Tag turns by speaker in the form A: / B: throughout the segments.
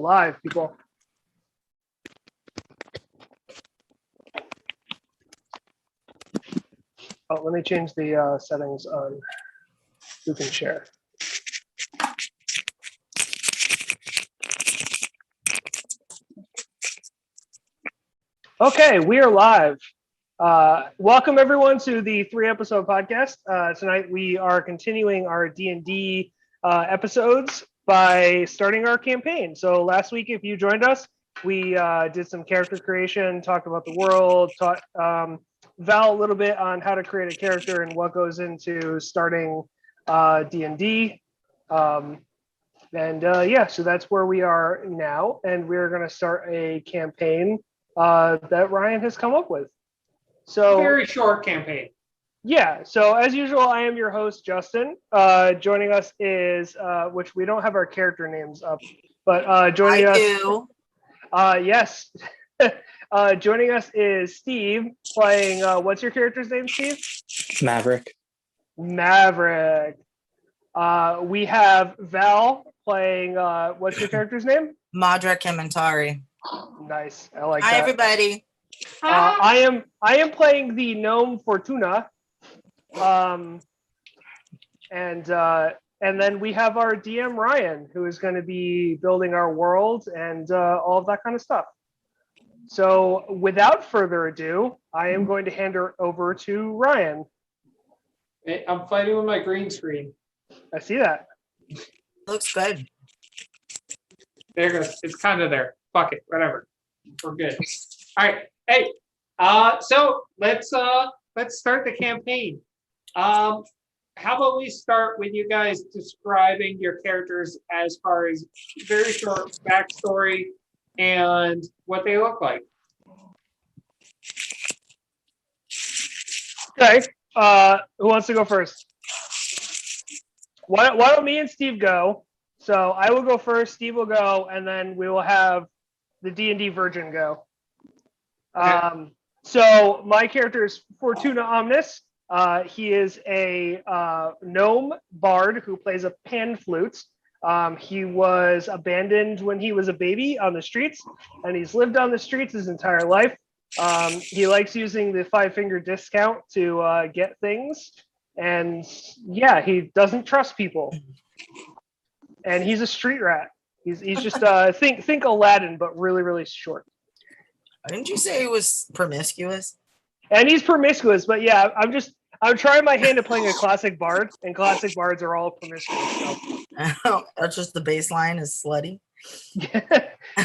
A: live, people. Oh, let me change the settings on who can share. Okay, we are live. Welcome everyone to the 3-episode podcast. Tonight we are continuing our D&D episodes by starting our campaign. So last week, if you joined us, we did some character creation, talked about the world, taught Val a little bit on how to create a character and what goes into starting D&D. Yeah, so that's where we are now, and we're going to start a campaign that Ryan has come up with. So
B: very short campaign.
A: Yeah, so as usual, I am your host, Justin. Joining us is, which we don't have our character names up, but joining us.
C: Do.
A: Yes. Joining us is Steve playing, what's your character's name, Steve?
D: Maverick.
A: Maverick. We have Val playing, what's your character's name?
C: Madra Kementari.
A: Nice, I like
C: Hi,
A: that.
C: everybody.
A: I am playing the gnome Fortuna. And then we have our DM Ryan, who is going to be building our world and all of that kind of stuff. So without further ado, I am going to hand her over to Ryan.
B: Hey, I'm fighting with my green screen.
A: I see that.
C: Looks good.
B: There it goes. It's kind of there. Fuck it. Whatever. We're good. All right. Hey. So let's start the campaign. How about we start with you guys describing your characters as far as very short backstory and what they look like.
A: Okay. Who wants to go first? Why don't me and Steve go? So I will go first, Steve will go, and then we will have the D&D Virgin go.
B: Okay.
A: So my character is Fortuna Omnis. He is a gnome bard who plays a pan flute. He was abandoned when he was a baby on the streets, and he's lived on the streets his entire life. He likes using the 5-finger discount to get things, and yeah, he doesn't trust people. And he's a street rat. He's just think Aladdin, but really, really short.
C: Didn't you say he was promiscuous?
A: And he's promiscuous, but yeah, I'm trying my hand at playing a classic bard, and classic bards are all promiscuous. So.
C: That's just the baseline is slutty.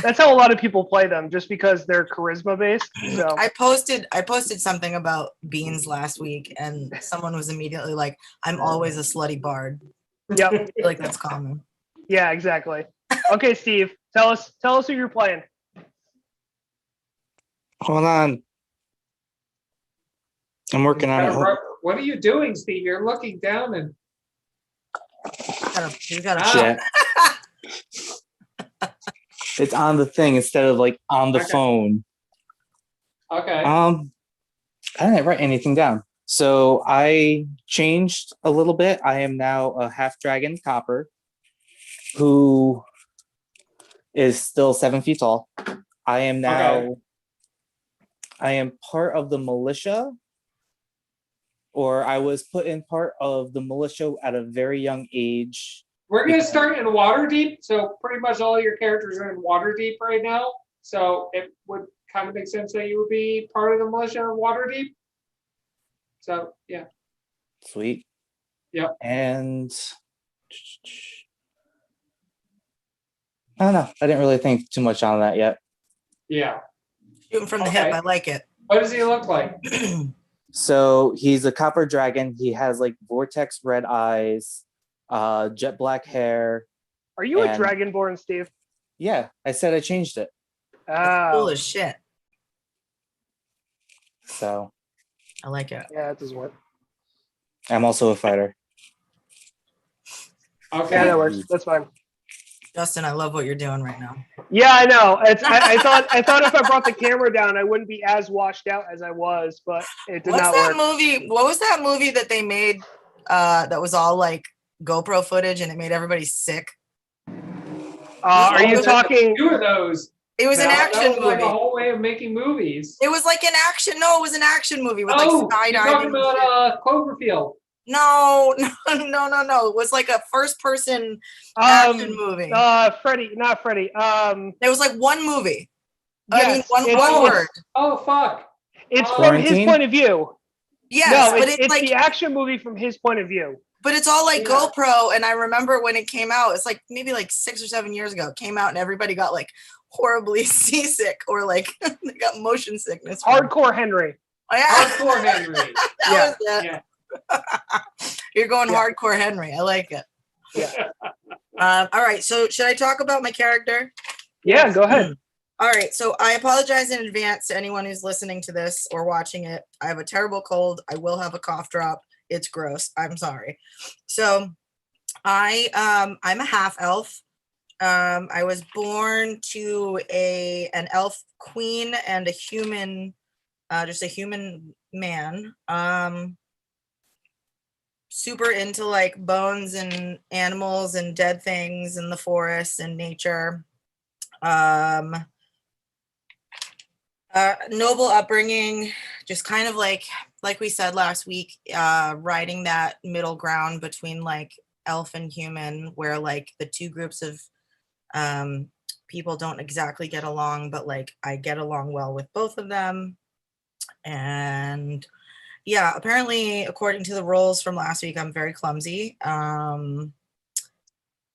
A: That's how a lot of people play them, just because they're charisma based. So
C: I posted something about beans last week, and someone was immediately like, "I'm always a slutty bard."
A: yep,
C: I feel like that's common.
A: yeah, exactly. Okay, Steve, tell us who you're playing.
D: Hold on. I'm working on it.
B: What are you doing, Steve? You're looking down and
C: You gotta
D: Shit. It's on the thing instead of like on the phone.
B: okay.
D: I didn't write anything down. So I changed a little bit. I am now a half dragon copper who is still 7 feet tall. I am now
B: Okay.
D: I am part of the militia, or I was put in part of the militia at a very young age.
B: We're going to start in Waterdeep. So pretty much all your characters are in Waterdeep right now. So it would kind of make sense that you would be part of the militia of Waterdeep. So, yeah.
D: Sweet.
B: Yep.
D: And I don't know. I didn't really think too much on that yet.
B: Yeah.
C: Shooting from the hip. I like it.
B: What does he look like?
D: So he's a copper dragon. He has like vortex red eyes, jet black hair.
A: Are you a
D: And-
A: dragonborn, Steve?
D: Yeah, I said I changed it.
C: Cool as shit.
D: So
C: I like it.
A: Yeah, that doesn't work.
D: I'm also a fighter.
B: Okay.
A: Yeah, that works. That's fine.
C: Justin, I love what you're doing right now.
A: Yeah, I know. I thought if I brought the camera down, I wouldn't be as washed out as I was, but it did
C: What's
A: not
C: that
A: work.
C: movie? What was that movie that they made that was all like GoPro footage and it made everybody sick?
A: Are you talking?
B: Two of those.
C: It was an
B: That
C: action
B: was like a
C: movie.
B: whole way of making movies.
C: It was like an action. No, it was an action movie with like
B: Oh, you're talking
C: skydiving. and shit.
B: about Cloverfield.
C: No. It was like a first-person action movie.
A: Freddy, not Freddy.
C: It was like one movie.
A: Yes,
C: one
A: it's-
C: word.
B: Oh fuck!
A: It's
B: Oh.
A: from his
D: Quarantine?
A: point of view.
C: Yes,
A: No,
C: but
A: it's
C: it's like,
A: the action movie from his point of view.
C: but it's all like
B: Yeah.
C: GoPro. And I remember when it came out, it's like maybe like 6 or 7 years ago. It came out and everybody got like horribly seasick or like they got motion sickness. from it.
A: Hardcore Henry.
C: Oh, yeah.
B: Hardcore Henry.
C: That was it.
B: Yeah.
C: You're going
A: Yeah.
C: hardcore Henry. I like it.
A: Yeah.
C: All right. So should I talk about my character?
A: Yeah, go ahead.
C: All right. So I apologize in advance to anyone who's listening to this or watching it. I have a terrible cold. I will have a cough drop. It's gross. I'm sorry. So I'm a half elf. I was born to an elf queen and a human, just a human man. Super into like bones and animals and dead things in the forest and nature. Noble upbringing, just kind of like we said last week, riding that middle ground between like elf and human, where like the two groups of people don't exactly get along, but like I get along well with both of them. And yeah, apparently according to the rules from last week, I'm very clumsy.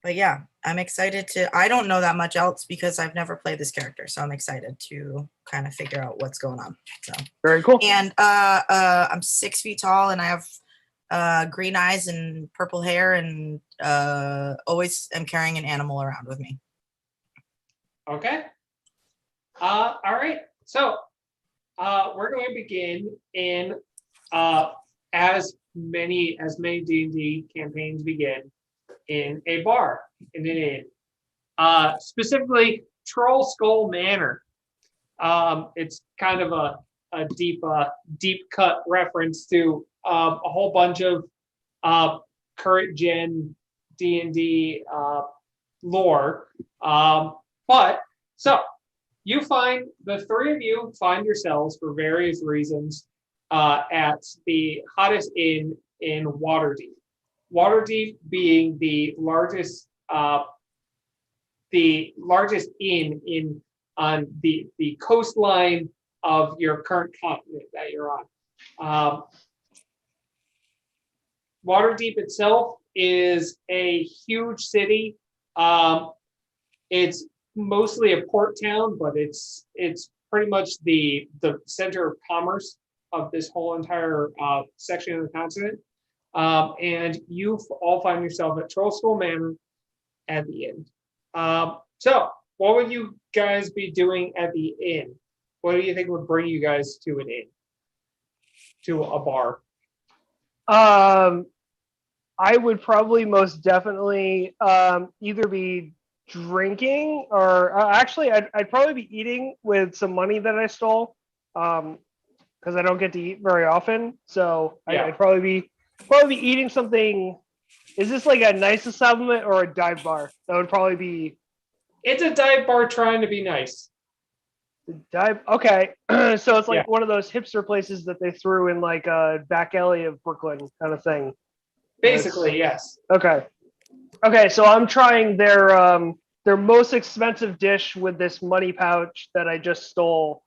C: But yeah, I'm excited I don't know that much else because I've never played this character. So I'm excited to kind of figure out what's going on. So
A: Very cool.
C: and I'm 6 feet tall and I have green eyes and purple hair and always am carrying an animal around with me.
B: Okay. All right. So we're going to begin in as many D&D campaigns begin in a bar, in an inn. Specifically Troll Skull Manor. It's kind of a deep cut reference to a whole bunch of current gen D&D lore. But so the three of you find yourselves for various reasons at the hottest inn in Waterdeep. Waterdeep being the largest inn on the coastline of your current continent that you're on. Waterdeep itself is a huge city. It's mostly a port town, but it's pretty much the center of commerce of this whole entire section of the continent. And you all find yourself at Troll Skull Manor at the inn. So what would you guys be doing at the inn? What do you think would bring you guys to an inn? To a bar?
A: I would probably most definitely either be drinking or actually I'd probably be eating with some money that I stole because I don't get to eat very often. So
B: Yeah.
A: I'd probably be eating something. Is this like a nice establishment or a dive bar? That would probably be.
B: It's a dive bar trying to be nice.
A: Dive. Okay, so it's like
B: Yeah.
A: one of those hipster places that they threw in like a back alley of Brooklyn kind of thing.
B: Basically, yes.
A: Okay. So I'm trying their most expensive dish with this money pouch that I just stole.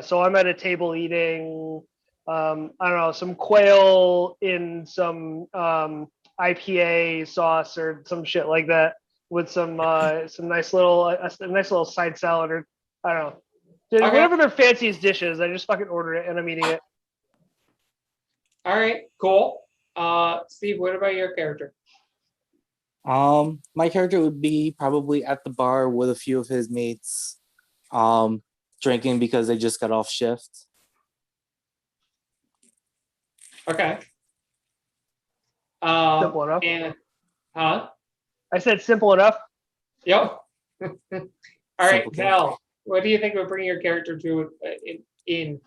A: So I'm at a table eating, I don't know, some quail in some IPA sauce or some shit like that with some nice little side salad or I don't know.
B: Okay.
A: Whatever their fanciest dish is, I just fucking order it and I'm eating it.
B: All right, cool. Steve, what about your character?
D: My character would be probably at the bar with a few of his mates, drinking because they just got off shift.
B: Okay.
A: Simple enough.
B: And
A: I said simple enough.
B: yep. All right,
D: Simple
B: Val, what do you think would bring your character to in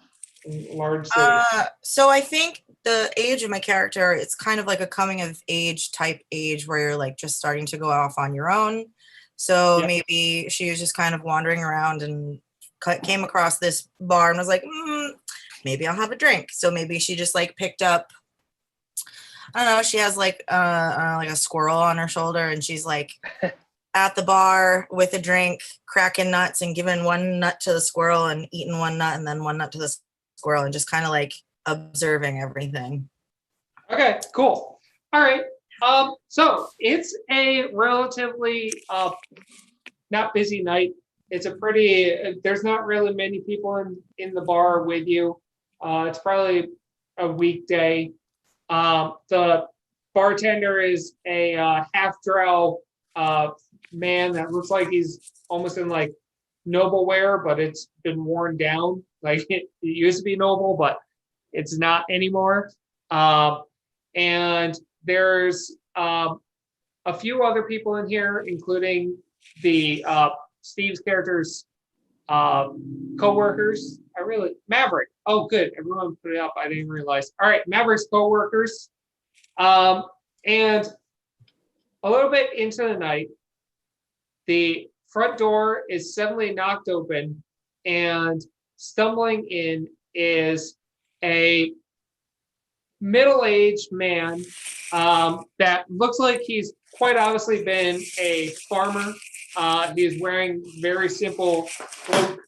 B: large city?
C: So I think the age of my character, it's kind of like a coming of age type age where you're like just starting to go off on your own. So
B: Yeah.
C: maybe she was just kind of wandering around and came across this bar and was like, maybe I'll have a drink. So maybe she just like picked up, I don't know, she has like like a squirrel on her shoulder, and she's like at the bar with a drink, cracking nuts and giving one nut to the squirrel and eating one nut and then one nut to the squirrel, and just kind of like observing everything.
B: Okay, cool. All right. So it's a relatively not busy night. It's a pretty, there's not really many people in the bar with you. It's probably a weekday. The bartender is a half-drow man that looks like he's almost in like noble wear, but it's been worn down. Like it used to be noble, but it's not anymore. And there's a few other people in here, including the Steve's character's co-workers. Maverick. Oh, good. Everyone put it up. I didn't realize. All right, Maverick's co-workers. And a little bit into the night, the front door is suddenly knocked open, and stumbling in is a middle-aged man that looks like he's quite obviously been a farmer. He's wearing very simple cloak,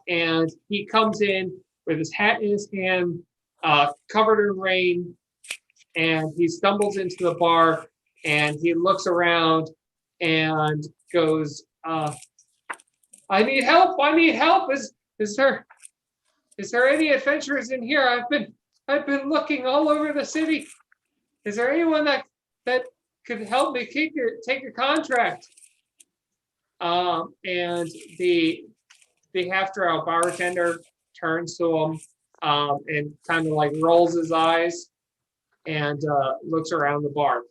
B: and he comes in with his hat in his hand, covered in rain, and he stumbles into the bar, and he looks around and goes, "I need help! I need help! Is there any adventurers in here? I've been looking all over the city. Is there anyone that could help me take a contract?" And the half-drow bartender turns to him and kind of like rolls his eyes and looks around the bar.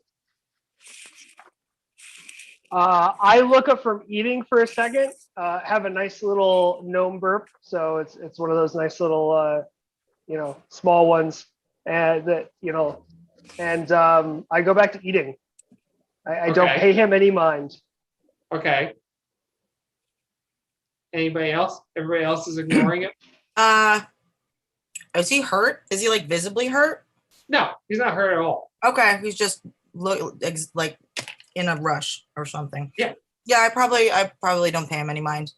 A: I look up from eating for a second, have a nice little gnome burp. So it's one of those nice little, small ones, and I go back to eating. I don't
B: Okay.
A: pay him any mind.
B: Okay. Anybody else? Everybody else is ignoring it?
C: Is he hurt? Is he like visibly hurt?
B: No, he's not hurt at all.
C: Okay, he's just like in a rush or something.
B: Yeah.
C: Yeah, I probably don't pay him any mind.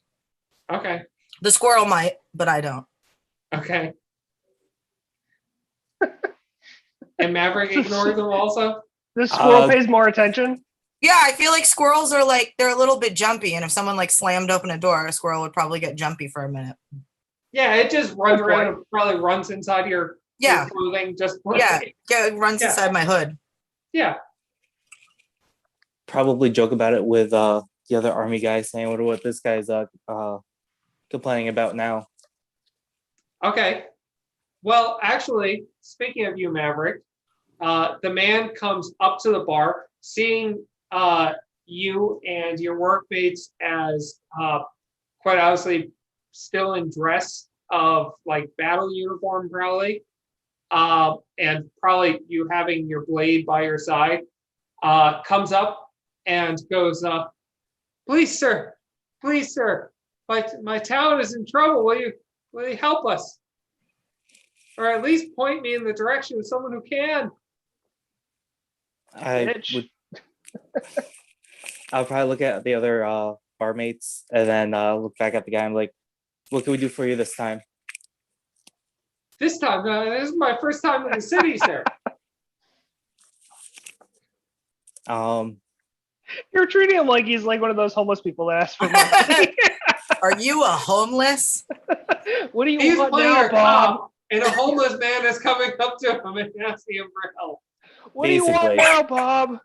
B: Okay.
C: The squirrel might, but I don't.
B: Okay. And Maverick ignores him also?
A: The squirrel pays more attention.
C: Yeah, I feel like squirrels are like, they're a little bit jumpy, and if someone like slammed open a door, a squirrel would probably get jumpy for a minute.
B: Yeah, it just runs around and probably runs inside your clothing. Just
C: it runs inside my hood.
B: Yeah.
D: Probably joke about it with the other army guys, saying, "I wonder what this guy's complaining about now."
B: Okay. Well, actually, speaking of you, Maverick, the man comes up to the bar, seeing you and your workmates as quite obviously still in dress of like battle uniform, probably, and probably you having your blade by your side, comes up and goes, please, sir, my town is in trouble. Will you help us? Or at least point me in the direction of someone who can.
D: I'll probably look at the other barmates and then look back at the guy. I'm like, "What can we do for you this time?"
B: This time, this is my first time in the city, sir.
A: You're treating him like he's like one of those homeless people that ask for money.
C: Are you a homeless?
A: What do you
B: He's
A: want
B: playing
A: now,
B: a
A: Bob?
B: cop, and a homeless man is coming up to him and asking him for help.
A: What do you want
D: Basically.
A: now, Bob?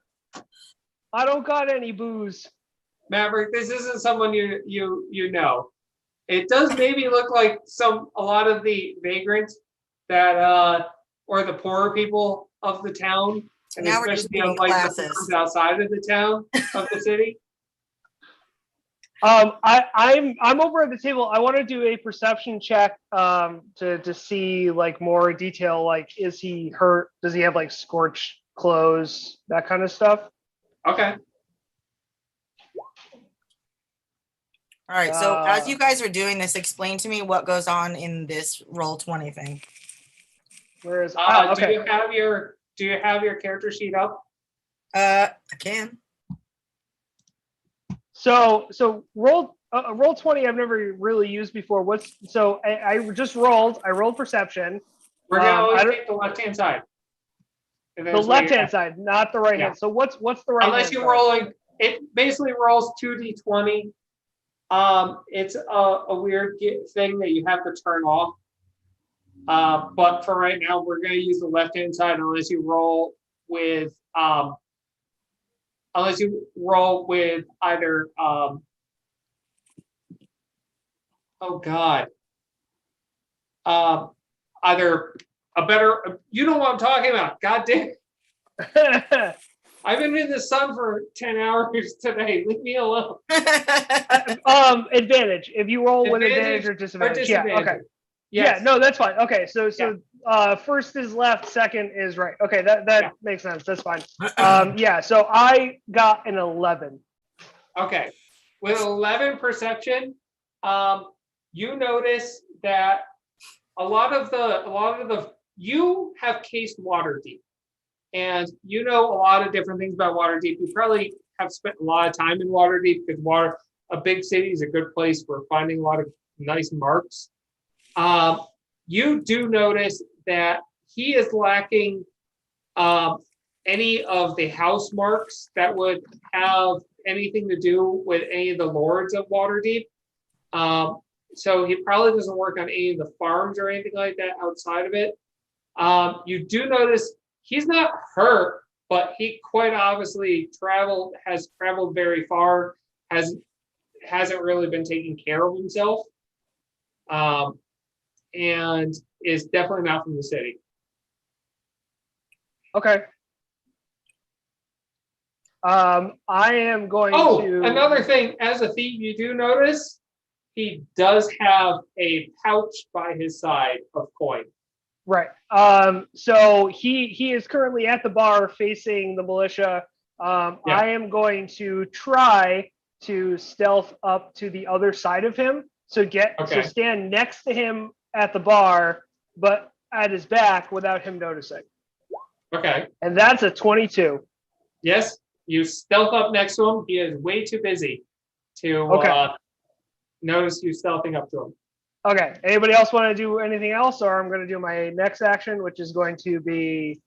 A: I don't got any booze.
B: Maverick, this isn't someone you know. It does maybe look like a lot of the vagrants that or the poorer people of the town, and
C: Now we're just
B: especially
C: moving
B: like the
C: classes.
B: ones outside of the town of the city.
A: I'm over at the table. I want to do a perception check to see like more detail. Like, is he hurt? Does he have like scorched clothes? That kind of stuff.
B: Okay.
C: All right. So as
A: Uh,
C: you guys are doing this, explain to me what goes on in this roll 20 thing.
A: Where is?
B: Do
A: Okay.
B: you have your character sheet up?
C: I can.
A: So roll 20. I've never really used before. I just rolled. I rolled perception.
B: We're gonna
A: I
B: always
A: don't-
B: take the left-hand side. And
A: The
B: that's what
A: left
B: you're
A: hand side, not the right
B: Yeah.
A: hand. So what's the right
B: Unless
A: hand
B: you're
A: side?
B: rolling, it basically rolls 2d20. It's a weird thing that you have to turn off. But for right now, we're going to use the left-hand side unless you roll with either oh god, either a better. You know what I'm talking about. God damn. I've been in the sun for 10 hours today. Leave me alone.
A: Advantage. If you roll with advantage or
B: Or
A: disadvantage. Yeah. Okay.
B: disadvantage. Yes.
A: Yeah. No, that's fine. Okay. So first is left, second is right. Okay. That
B: Yeah.
A: makes sense. That's fine. Yeah. So I got an 11.
B: Okay. With 11 perception, you notice that a lot of the you have cased Waterdeep, and you know a lot of different things about Waterdeep. You probably have spent a lot of time in Waterdeep because a big city is a good place for finding a lot of nice marks. You do notice that he is lacking any of the house marks that would have anything to do with any of the lords of Waterdeep. So he probably doesn't work on any of the farms or anything like that outside of it. You do notice he's not hurt, but he quite obviously has traveled very far, hasn't really been taking care of himself, and is definitely not from the city.
A: Okay. I am going to.
B: Another thing, as a thief, you do notice he does have a pouch by his side of coin.
A: Right. So he is currently at the bar facing the militia.
B: Yeah.
A: I am going to try to stealth up to the other side of him. So
B: Okay.
A: stand next to him at the bar, but at his back without him noticing.
B: Okay.
A: And that's a 22.
B: Yes, you stealth up next to him. He is way too busy to
A: Okay.
B: notice you stealthing up to him.
A: Okay. Anybody else want to do anything else, or I'm going to do my next action, which is going to be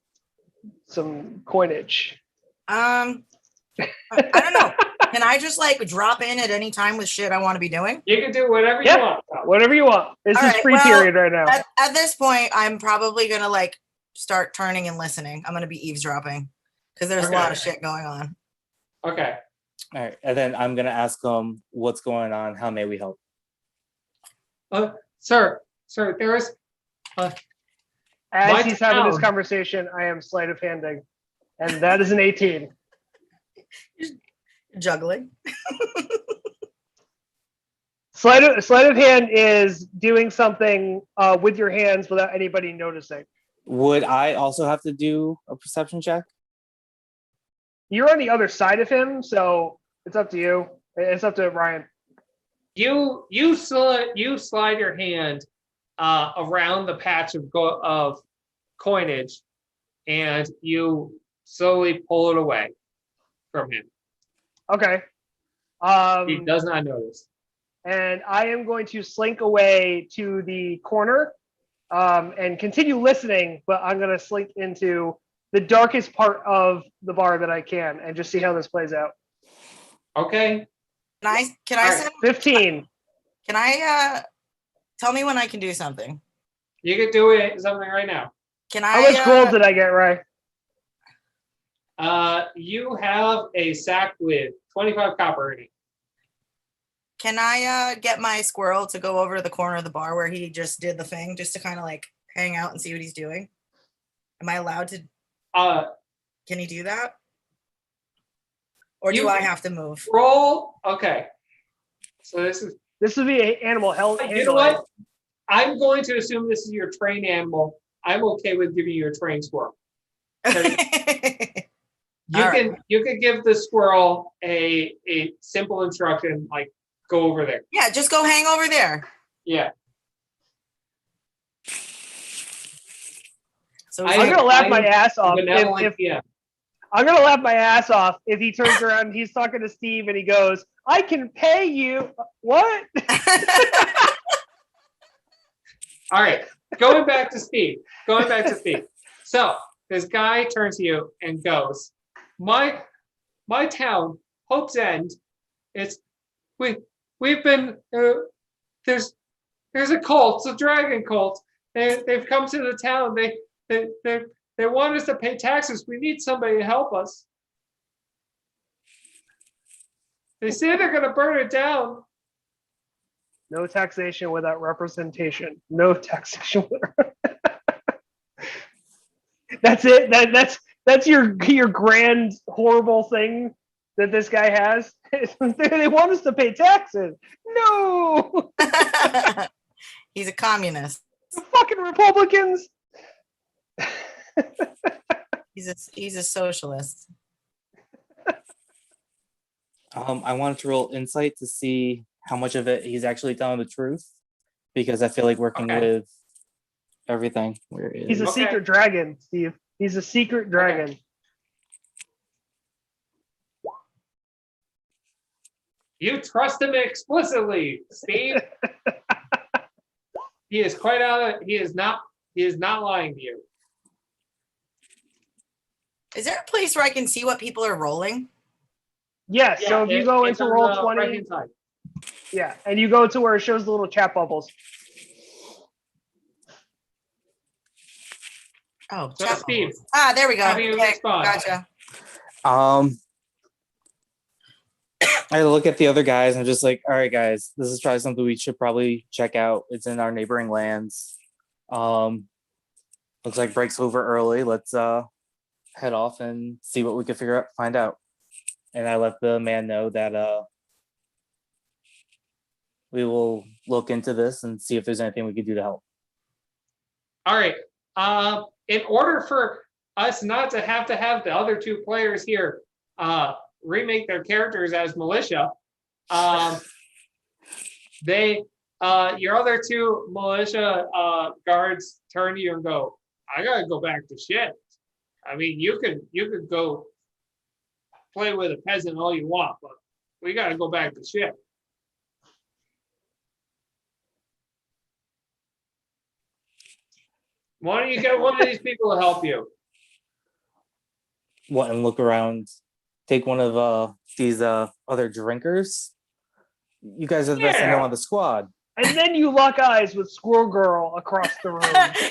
A: some coinage.
C: I don't know. Can I just like drop in at any time with shit I want to be doing?
B: You can do whatever you
A: Yeah.
B: want.
A: Whatever you want. This
C: All
A: is
C: right,
A: free
C: well,
A: period right now.
C: At this point, I'm probably gonna like start turning and listening. I'm gonna be eavesdropping because there's a lot of shit going on.
B: Okay.
D: All right, and then I'm gonna ask him what's going on. How may we help?
B: Sir, there's
A: As
B: my
A: he's having this
B: town.
A: conversation, I am sleight of handing, and that is an 18.
C: Juggling.
A: Sleight of hand is doing something with your hands without anybody noticing.
D: Would I also have to do a perception check?
A: You're on the other side of him, so it's up to you. It's up to Ryan.
B: You slide your hand around the patch of coinage, and you slowly pull it away from him.
A: Okay.
B: He does not notice.
A: And I am going to slink away to the corner and continue listening, but I'm going to slink into the darkest part of the bar that I can and just see how this plays out.
B: Okay.
C: Can I
B: All right.
C: send?
A: 15.
C: Can I tell me when I can do something?
B: You can do something right now.
C: Can
A: How
C: I?
A: much gold did I get, Ray?
B: You have a sack with 25 copper in it.
C: Can I get my squirrel to go over to the corner of the bar where he just did the thing, just to kind of like hang out and see what he's doing? Am I allowed to? Can he do that? Or do I have to move?
B: Roll. Okay. So this
A: This would be an animal health.
B: you know what? I'm going to assume this is your trained animal. I'm okay with giving you a trained squirrel. You
C: All
B: can give the squirrel a simple instruction like go over there.
C: Yeah, just go hang over there.
B: Yeah.
C: So
A: I'm gonna laugh my ass off
B: Benevolent,
A: if
B: yeah.
A: I'm gonna laugh my ass off if he turns around and he's talking to Steve and he goes, "I can pay you." What?
B: All right, going back to Steve. So this guy turns to you and goes, "My town, Hope's End. It's we've been there's a cult, it's a dragon cult. They've come to the town. They want us to pay taxes. We need somebody to help us. They say they're gonna burn it down."
A: No taxation without representation. No taxation without. That's it. That's your grand horrible thing that this guy has. They want us to pay taxes. No,
C: He's a communist.
A: the fucking Republicans.
C: He's a socialist.
D: I wanted to roll insight to see how much of it he's actually telling the truth, because I feel like working
B: Okay.
D: with everything. Where is
A: He's a
B: Okay.
A: secret dragon, Steve. He's a secret dragon.
B: You trust him explicitly, Steve. He is quite out of. He is not lying to you.
C: Is there a place where I can see what people are rolling?
A: Yeah. So if you go
B: it's
A: into
B: on
A: roll
B: the
A: 20,
B: right-hand side.
A: yeah, and you go to where it shows the little chat bubbles.
C: Oh,
B: So
C: chat
B: Steve,
C: bubbles. Ah, there we go.
B: how do you
C: Okay,
B: respond?
C: gotcha.
D: I look at the other guys and I'm just like, all right, guys, this is probably something we should probably check out. It's in our neighboring lands. Looks like break's over early. Let's head off and see what we can find out. And I let the man know that we will look into this and see if there's anything we could do to help.
B: All right. In order for us not to have the other two players here remake their characters as militia, your other two militia guards turn to you and go, "I gotta go back to shit. I mean, you could go play with a peasant all you want, but we gotta go back to shit." Why don't you get one of these people to help you?
D: What, and look around, take one of these other drinkers. You guys are the best I know
B: Yeah.
D: on the squad.
A: And then you lock eyes with Squirrel Girl across the room.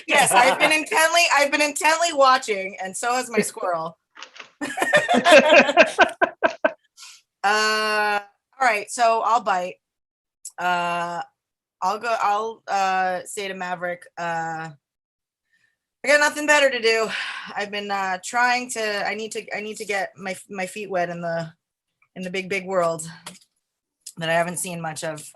C: Yes, I've been intently watching, and so has my squirrel. All right, so I'll bite. I'll say to Maverick, I got nothing better to do. I've been trying to. I need to get my feet wet in the big world that I haven't seen much of.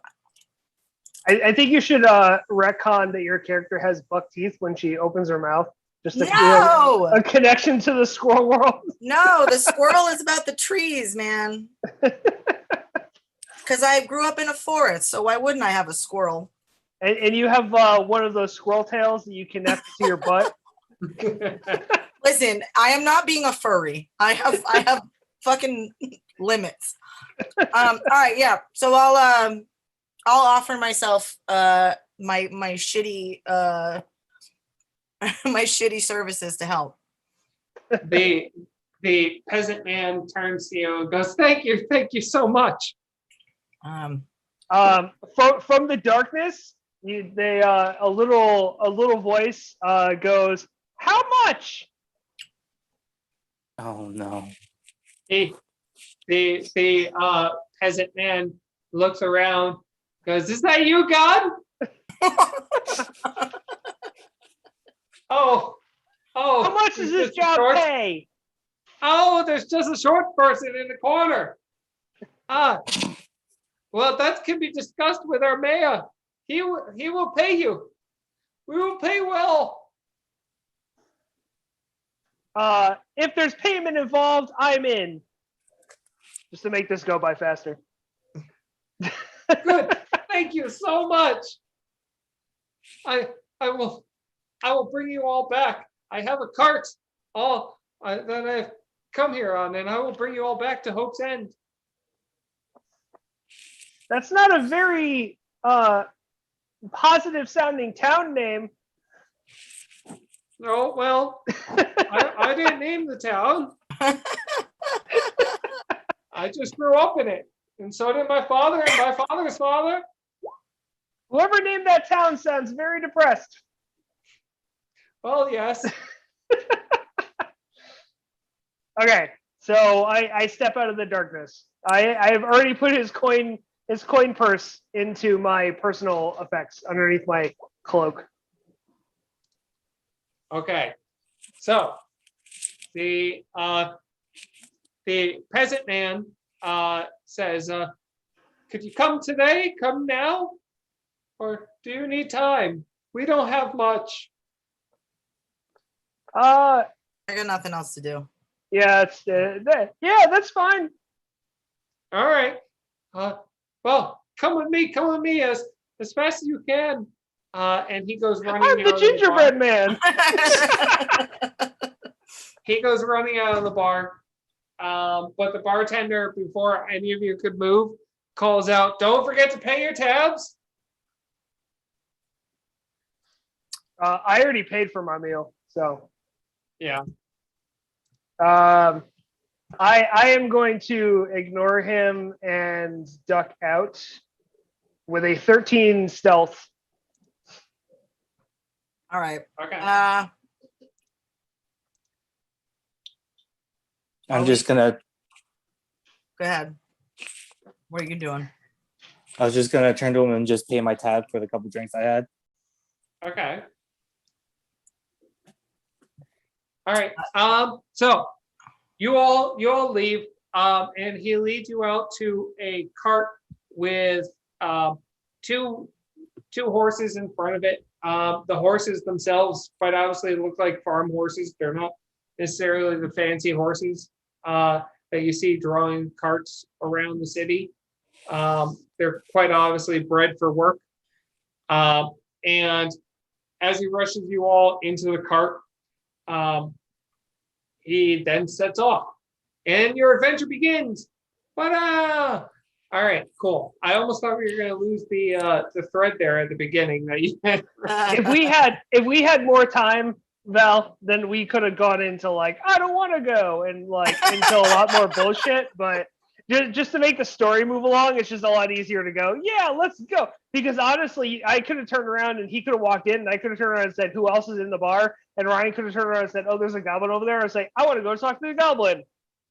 A: I think you should retcon that your character has buck teeth when she opens her mouth. Just to feel a connection to the squirrel world.
C: No, the squirrel is about the trees, man. Because I grew up in a forest, so why wouldn't I have a squirrel?
A: And you have one of those squirrel tails that you connect to your butt.
C: Listen, I am not being a furry. I have fucking limits. All right, yeah. So I'll offer myself my shitty my shitty services to help.
B: The peasant man turns to you and goes, thank you so much.
A: From the darkness, a little voice goes, "How much?"
D: Oh no.
B: The peasant man looks around, goes, is that you, God? Oh,
A: How much does this job pay?
B: Oh, there's just a short person in the corner. Well, that can be discussed with our mayor. He will pay you. We will pay well.
A: If there's payment involved, I'm in. Just to make this go by faster.
B: Good. Thank you so much. I will bring you all back. I have a cart that I've come here on, and I will bring you all back to Hope's End.
A: That's not a very positive sounding town name.
B: Oh, well, I didn't name the town. I just grew up in it. And so did my father and my father's father.
A: Whoever named that town sounds very depressed.
B: Well, yes.
A: Okay, so I step out of the darkness. I have already put his coin purse into my personal effects underneath my cloak.
B: Okay. So the peasant man says, could you come today? Come now? Or do you need time? We don't have much.
A: I
C: got nothing else to do.
A: Yeah, that's fine.
B: All right. Well, come with me as fast as you can. And he goes running.
A: I'm the gingerbread man.
B: He goes running out of the bar. But the bartender, before any of you could move, calls out, "Don't forget to pay your tabs."
A: I already paid for my meal, so
B: yeah.
A: I am going to ignore him and duck out with a 13 stealth.
C: All right.
B: Okay.
D: I'm just gonna.
C: Go ahead. What are you doing?
D: I was just gonna turn to him and just pay my tab for the couple drinks I had.
B: Okay. All right. So you all leave, and he leads you out to a cart with two horses in front of it. The horses themselves, quite obviously, look like farm horses. They're not necessarily the fancy horses that you see drawing carts around the city. They're quite obviously bred for work. And as he rushes you all into the cart, he then sets off, and your adventure begins. All right, cool. I almost thought we were going to lose the thread there at the beginning that you had.
A: If we had more time, Val, then we could have gone into like, I don't want to go, and like into a lot more bullshit. But just to make the story move along, it's just a lot easier to go, yeah, let's go. Because honestly, I could have turned around and he could have walked in, and I could have turned around and said, who else is in the bar? And Ryan could have turned around and said, oh, there's a goblin over there. I was like, I want to go talk to the goblin.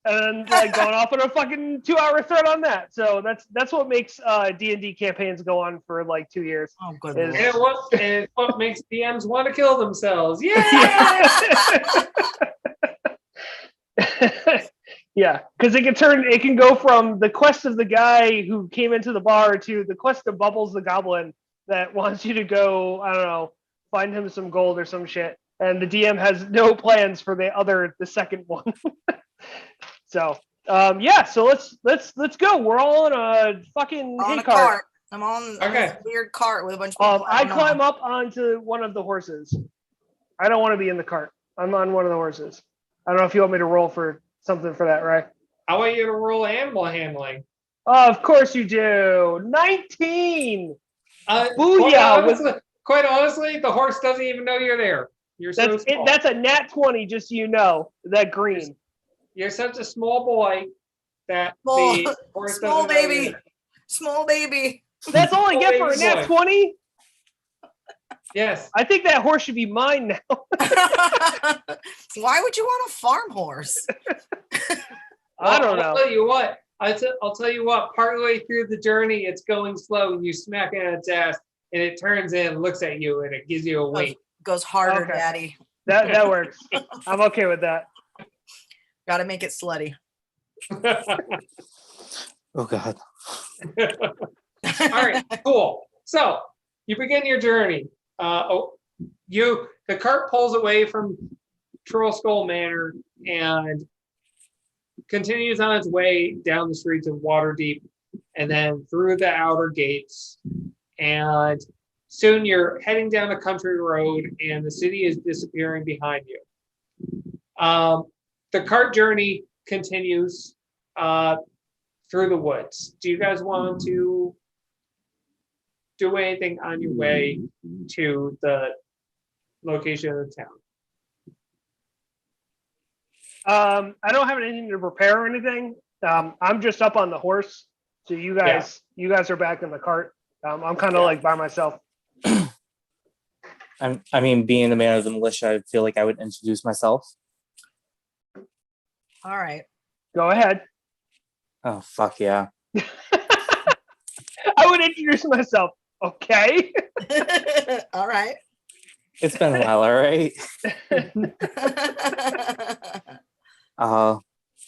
A: And then like gone off on a fucking 2-hour thread on that. So that's what makes D&D campaigns go on for like 2 years.
C: Oh, good.
B: And it's what makes DMs want to kill themselves. Yeah.
A: Yeah, because it can go from the quest of the guy who came into the bar to the quest of Bubbles the goblin that wants you to go, I don't know, find him some gold or some shit. And the DM has no plans for the second one. So so let's go. We're all in a fucking hay cart.
C: I'm on
B: a
C: weird cart with a bunch of people.
A: I climb up onto one of the horses. I don't want to be in the cart. I'm on one of the horses. I don't know if you want me to roll for something for that, right?
B: I want you to roll animal handling.
A: Of course you do. 19.
B: Booyah! Quite honestly, the horse doesn't even know you're there. You're so small.
A: That's a nat 20, just so you know. That green.
B: You're such a small boy that
C: the
B: horse
C: small
B: doesn't
C: baby.
B: know
C: Small baby.
A: That's all I get for a nat 20?
B: Yes.
A: I think that horse should be mine now.
C: Why would you want a farm horse?
A: I don't know.
B: I'll tell you what. I'll tell you what. Partway through the journey, it's going slow, and you smack it in its ass, and it turns in, looks at you, and it gives you a wink.
C: Goes harder, okay. Daddy.
A: That works. I'm okay with that.
C: Got to make it slutty.
D: Oh God.
B: All right, cool. So you begin your journey. The cart pulls away from Troll Skull Manor and continues on its way down the streets of Waterdeep. and then through the outer gates. And soon you're heading down a country road and the city is disappearing behind you. The cart journey continues through the woods. Do you guys want to do anything on your way to the location of the town?
A: I don't have anything to prepare or anything. I'm just up on the horse, so you guys are back in the cart. I'm kind of like by myself.
D: I mean, being the man of the militia, I feel like I would introduce myself.
C: All right.
A: Go ahead.
D: Oh, fuck yeah.
A: I would introduce myself. Okay.
C: All right.
D: It's been a while, all right?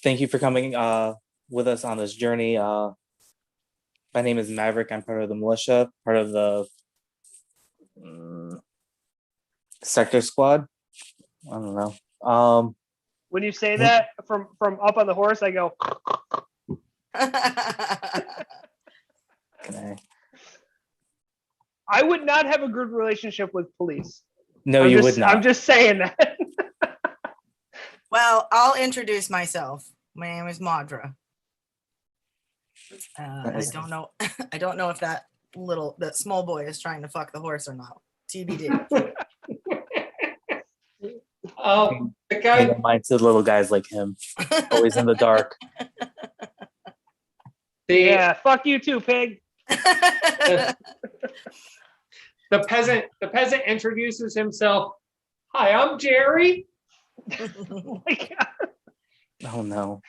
D: Thank you for coming with us on this journey. My name is Maverick. I'm part of the militia, part of the sector squad. I don't know.
A: When you say that from up on the horse, I go.
D: Okay.
A: I would not have a good relationship with police.
D: No, you would not.
A: I'm just saying that.
C: Well, I'll introduce myself. My name is Madra. I don't know. I don't know if that small boy is trying to fuck the horse or not. TBD.
B: The guy.
D: I don't mind to little guys like him, always in the dark.
A: Yeah, fuck you too, pig.
B: The peasant introduces himself. Hi, I'm Jerry.
A: Oh my God.
D: Oh no.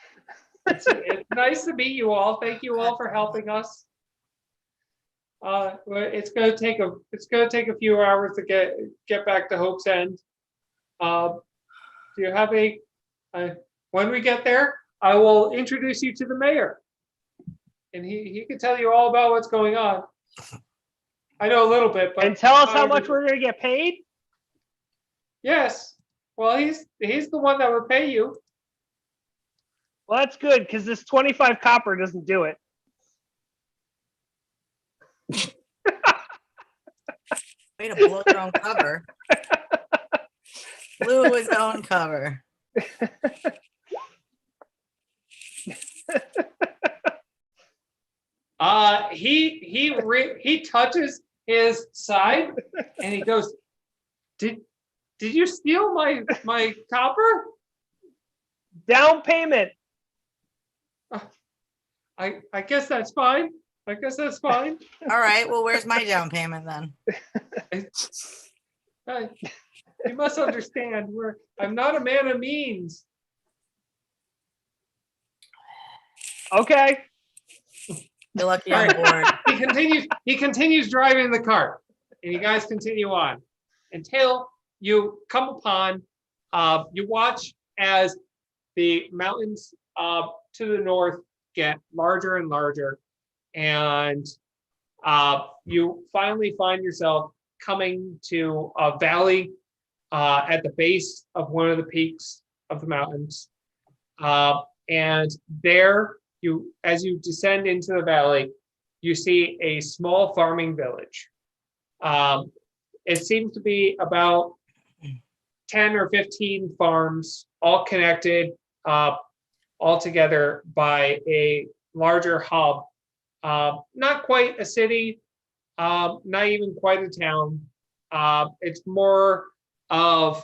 B: It's nice to meet you all. Thank you all for helping us. It's gonna take a few hours to get back to Hope's End. Do you have when we get there, I will introduce you to the mayor, and he can tell you all about what's going on. I know a little bit, but
A: And tell us how much we're gonna get paid.
B: Yes. Well, he's the one that would pay you.
A: Well, that's good because this 25 copper doesn't do it.
C: Way to blow your own cover. Blew his own cover.
B: He touches his side and he goes, Did you steal my copper?
A: Down payment.
B: I guess that's fine. I guess that's fine.
C: All right. Well, where's my down payment then?
B: You must understand, I'm not a man of means.
A: Okay.
C: You're lucky
B: All
C: I'm bored.
B: He continues driving the cart, and you guys continue on until you come upon. You watch as the mountains to the north get larger and larger, and you finally find yourself coming to a valley at the base of one of the peaks of the mountains, and there as you descend into the valley, you see a small farming village. It seems to be about 10 or 15 farms, all connected all together by a larger hub. Not quite a city, not even quite a town. It's more of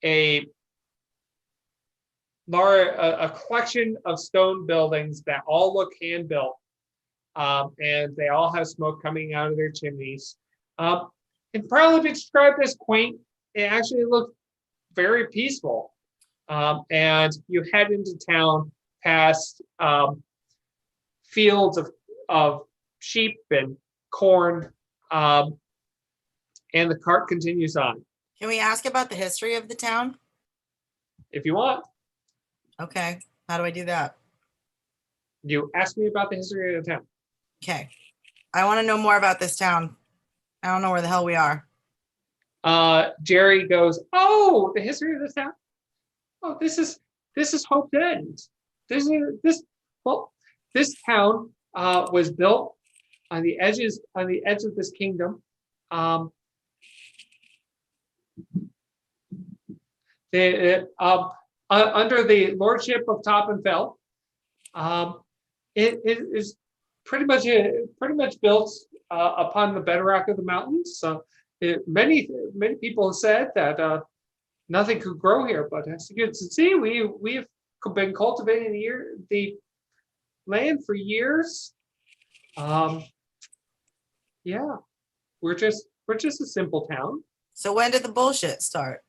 B: a collection of stone buildings that all look hand-built, and they all have smoke coming out of their chimneys. It probably be described as quaint. It actually looks very peaceful. And you head into town past fields of sheep and corn, and the cart continues on.
C: Can we ask about the history of the town?
B: If you want,
C: Okay. How do I do that?
B: you ask me about the history of the town.
C: Okay. I want to know more about this town. I don't know where the hell we are.
B: Jerry goes, "Oh, the history of this town. Oh, this is Hope's End. This town was built on the edge of this kingdom. Under the lordship of Top and Fell. It is pretty much built upon the bedrock of the mountains. So many people have said that nothing could grow here, but as you can see, we've been cultivating the land for years. Yeah, we're just a simple town.
C: So when did the bullshit start?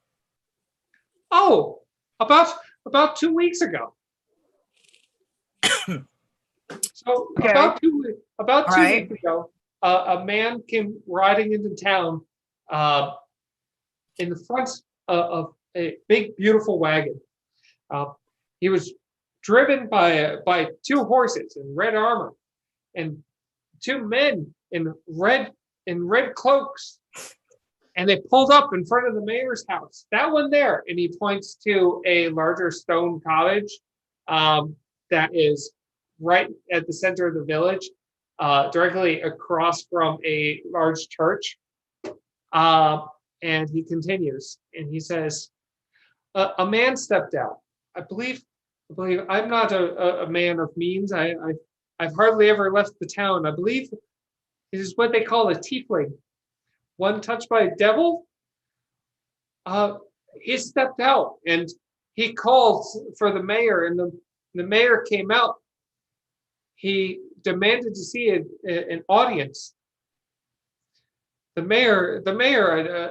B: Oh, about 2 weeks ago. So
A: Okay.
B: about two
C: Right.
B: weeks ago, a man came riding into town in the front of a big, beautiful wagon. He was driven by two horses in red armor and two men in red cloaks. And they pulled up in front of the mayor's house. That one there, and he points to a larger stone cottage that is right at the center of the village, directly across from a large church. And he continues, and he says, "A man stepped out. I believe I'm not a man of means. I've hardly ever left the town. I believe it is what they call a tiefling. One touched by a devil." He stepped out and he called for the mayor, and the mayor came out. He demanded to see an audience. The mayor,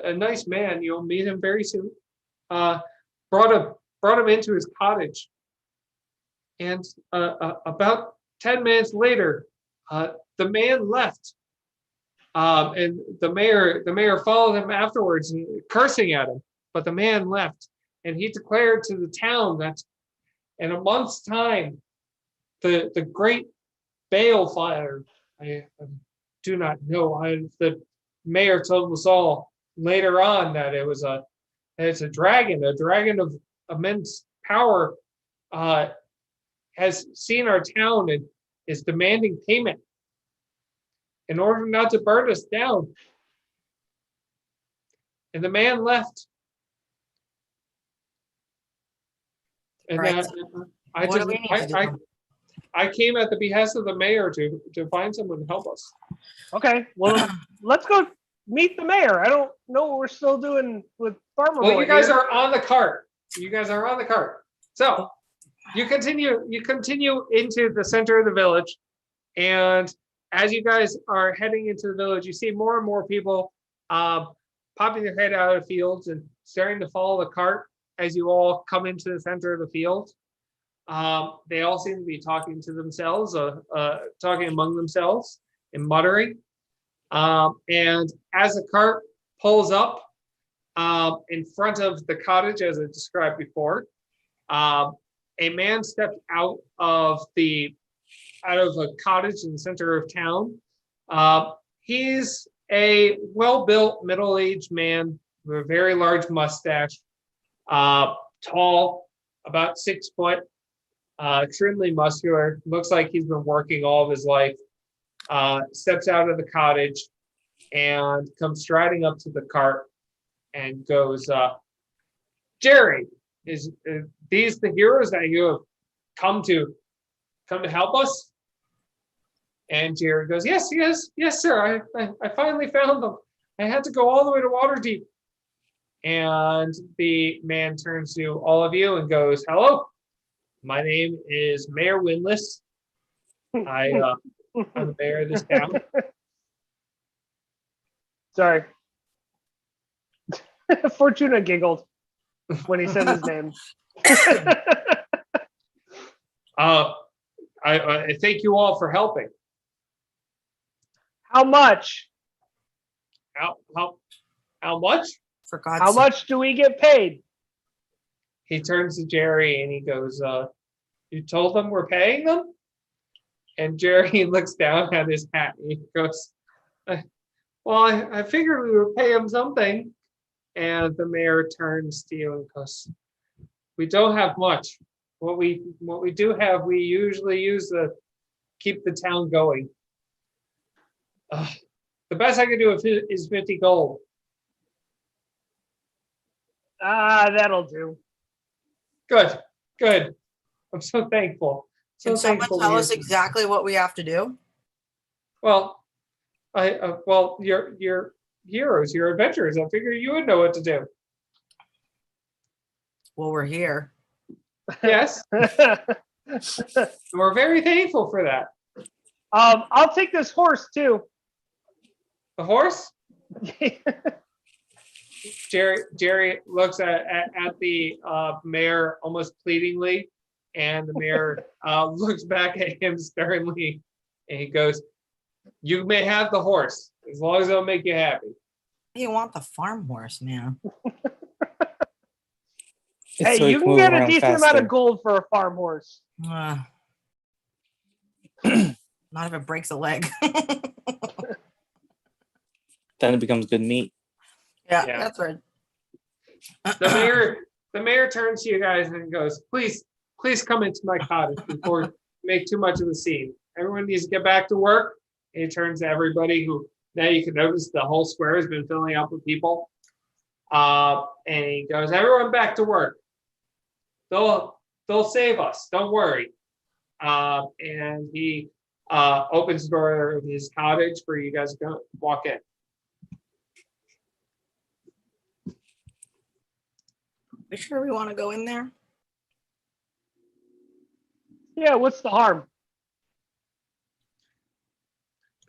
B: a nice man, you'll meet him very soon, brought him into his cottage. And about 10 minutes later, the man left. And the mayor followed him afterwards, cursing at him. But the man left, and he declared to the town that in a month's time, the great bale fire. I do not know. The mayor told us all later on that it's a dragon of immense power, has seen our town and is demanding payment in order not to burn us down. And the man left. And
C: Right. What do we need to do?
B: I came at the behest of the mayor to find someone to help us.
A: Okay, well, let's go meet the mayor. I don't know what we're still doing with Farmer
B: Well,
A: Boy
B: you guys
A: here.
B: are on the cart. So you continue into the center of the village, and as you guys are heading into the village, you see more and more people popping their head out of fields and starting to follow the cart as you all come into the center of the field. They all seem to be talking to themselves, talking among themselves and muttering. And as the cart pulls up in front of the cottage, as I described before, a man stepped out of a cottage in the center of town. He's a well-built, middle-aged man with a very large mustache, tall, about 6 foot, extremely muscular. Looks like he's been working all of his life. Steps out of the cottage and comes striding up to the cart and goes, "Jerry, is these the heroes that you have come to help us?" And Jerry goes, yes, sir. I finally found them. I had to go all the way to Waterdeep. And the man turns to all of you and goes, "Hello, my name is Mayor Windless. I'm the mayor of this town."
A: Sorry. Fortuna giggled when he said his name.
B: I thank you all for helping.
A: How much?
B: How much?
C: For God's
A: How
C: sake.
A: much do we get paid?
B: He turns to Jerry and he goes, "You told them we're paying them?" And Jerry looks down at his hat and he goes, "Well, I figured we would pay him something." And the mayor turns to you and goes, "We don't have much. What we do have, we usually use to keep the town going. The best I can do is 50 gold.
A: That'll do.
B: Good, good. I'm so thankful. So
C: Can someone
B: thankful.
C: tell us exactly what we have to do?
B: Well, well, you're heroes, you're adventurers. I figure you would know what to do.
C: Well, we're here.
B: Yes, we're very thankful for that.
A: I'll take this horse too.
B: The horse? Jerry looks at the mayor almost pleadingly, and the mayor looks back at him sternly, and he goes, "You may have the horse as long as it'll make you happy."
C: You want the farm horse, man.
A: Hey,
D: so he
A: you can
D: move
A: get a
D: around
A: decent amount
D: faster.
A: of gold for a farm horse.
C: Not if it breaks a leg.
D: Then it becomes good meat.
C: Yeah,
B: Yeah.
C: that's right.
B: The mayor turns to you guys and goes, please come into my cottage before you make too much of a scene. Everyone needs to get back to work." And he turns to everybody who, now you can notice the whole square has been filling up with people. And he goes, "Everyone back to work. They'll save us. Don't worry." And he opens the door of his cottage for you guys to go walk in.
C: We sure we want to go in there?
A: Yeah, what's the harm?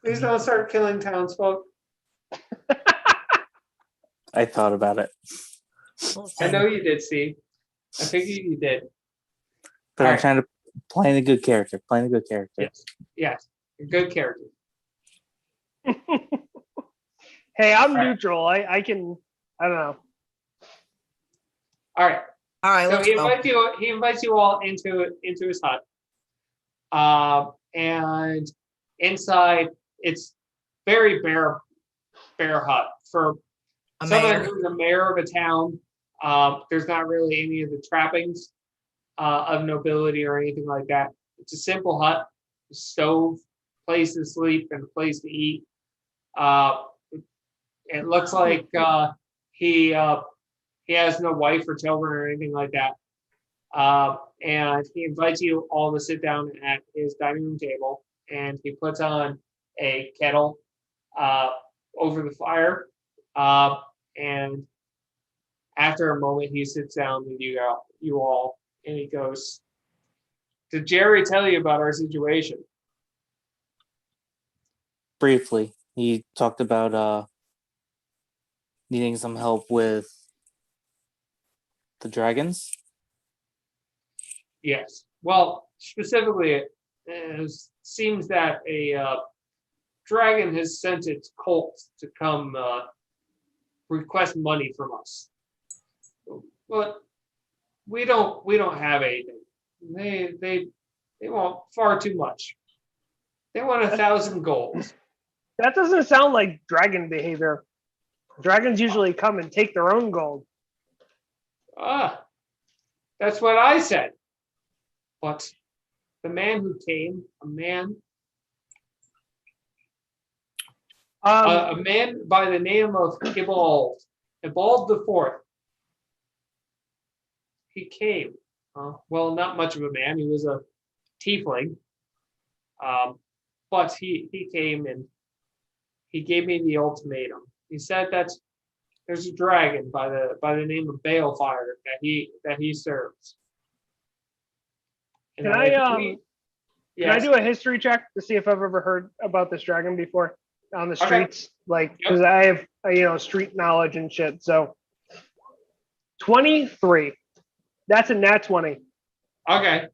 B: Please don't start killing townsfolk.
D: I thought about it,
B: I know you did, Steve. I figured you did.
D: but
B: All
D: I'm
B: right.
D: trying to playing a good character. Playing a good character.
B: Yes. You're a good character.
A: Hey, I'm
B: All right.
A: neutral. I don't know.
B: All right.
C: All right,
B: So
C: let's
B: he
C: go.
B: invites you all into his hut. And inside it's very bare hut for
C: A
B: someone
C: mayor.
B: who's a mayor of a town. There's not really any of the trappings of nobility or anything like that. It's a simple hut, a stove, place to sleep, and a place to eat. It looks like he has no wife or children or anything like that. And he invites you all to sit down at his dining room table, and he puts on a kettle over the fire. And after a moment, he sits down with you all, and he goes, "Did Jerry tell you about our situation?"
D: Briefly, he talked about needing some help with the dragons.
B: Yes. Well, specifically, it seems that a dragon has sent its cult to come request money from us, but we don't have anything. They want far too much. They want 1,000 gold.
A: That doesn't sound like dragon behavior. Dragons usually come and take their own gold.
B: That's what I said. But the man who came, a man by the name of Ibald the Fourth. He came. Well, not much of a man. He was a tiefling. But he came and he gave me the ultimatum. He said that there's a dragon by the name of Balefire that he serves. And
A: Can I do a history check to see if I've ever heard about this dragon before on the
B: Okay.
A: streets? Like, because I have street knowledge and shit. So 23. That's a nat 20.
B: Okay.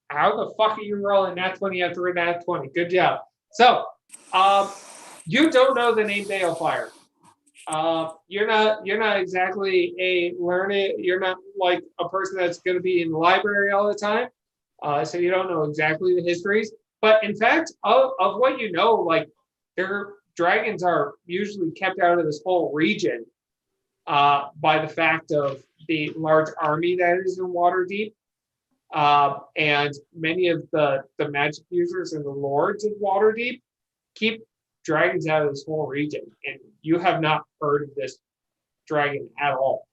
B: How the fuck are you rolling nat 20 after a nat 20? Good job. So, you don't know the name Balefire. You're not exactly a learned. You're not like a person that's going to be in the library all the time. So you don't know exactly the histories. But in fact, of what you know, like their dragons are usually kept out of this whole region by the fact of the large army that is in Waterdeep. And many of the magic users and the lords of Waterdeep keep dragons out of this whole region, and you have not heard of this dragon at all.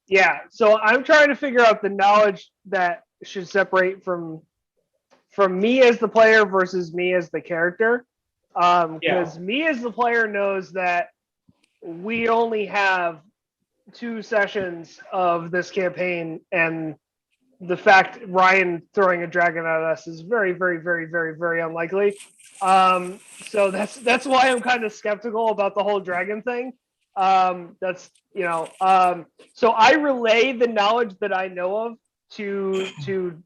A: Yeah, so I'm trying to figure out the knowledge that should separate from me as the player versus me as the character. Because me as the player knows that we only have 2 sessions of this campaign, and the fact Ryan throwing a dragon at us is very, very, very, very, very unlikely. So that's why I'm kind of skeptical about the whole dragon thing. That's so I relay the knowledge that I know of to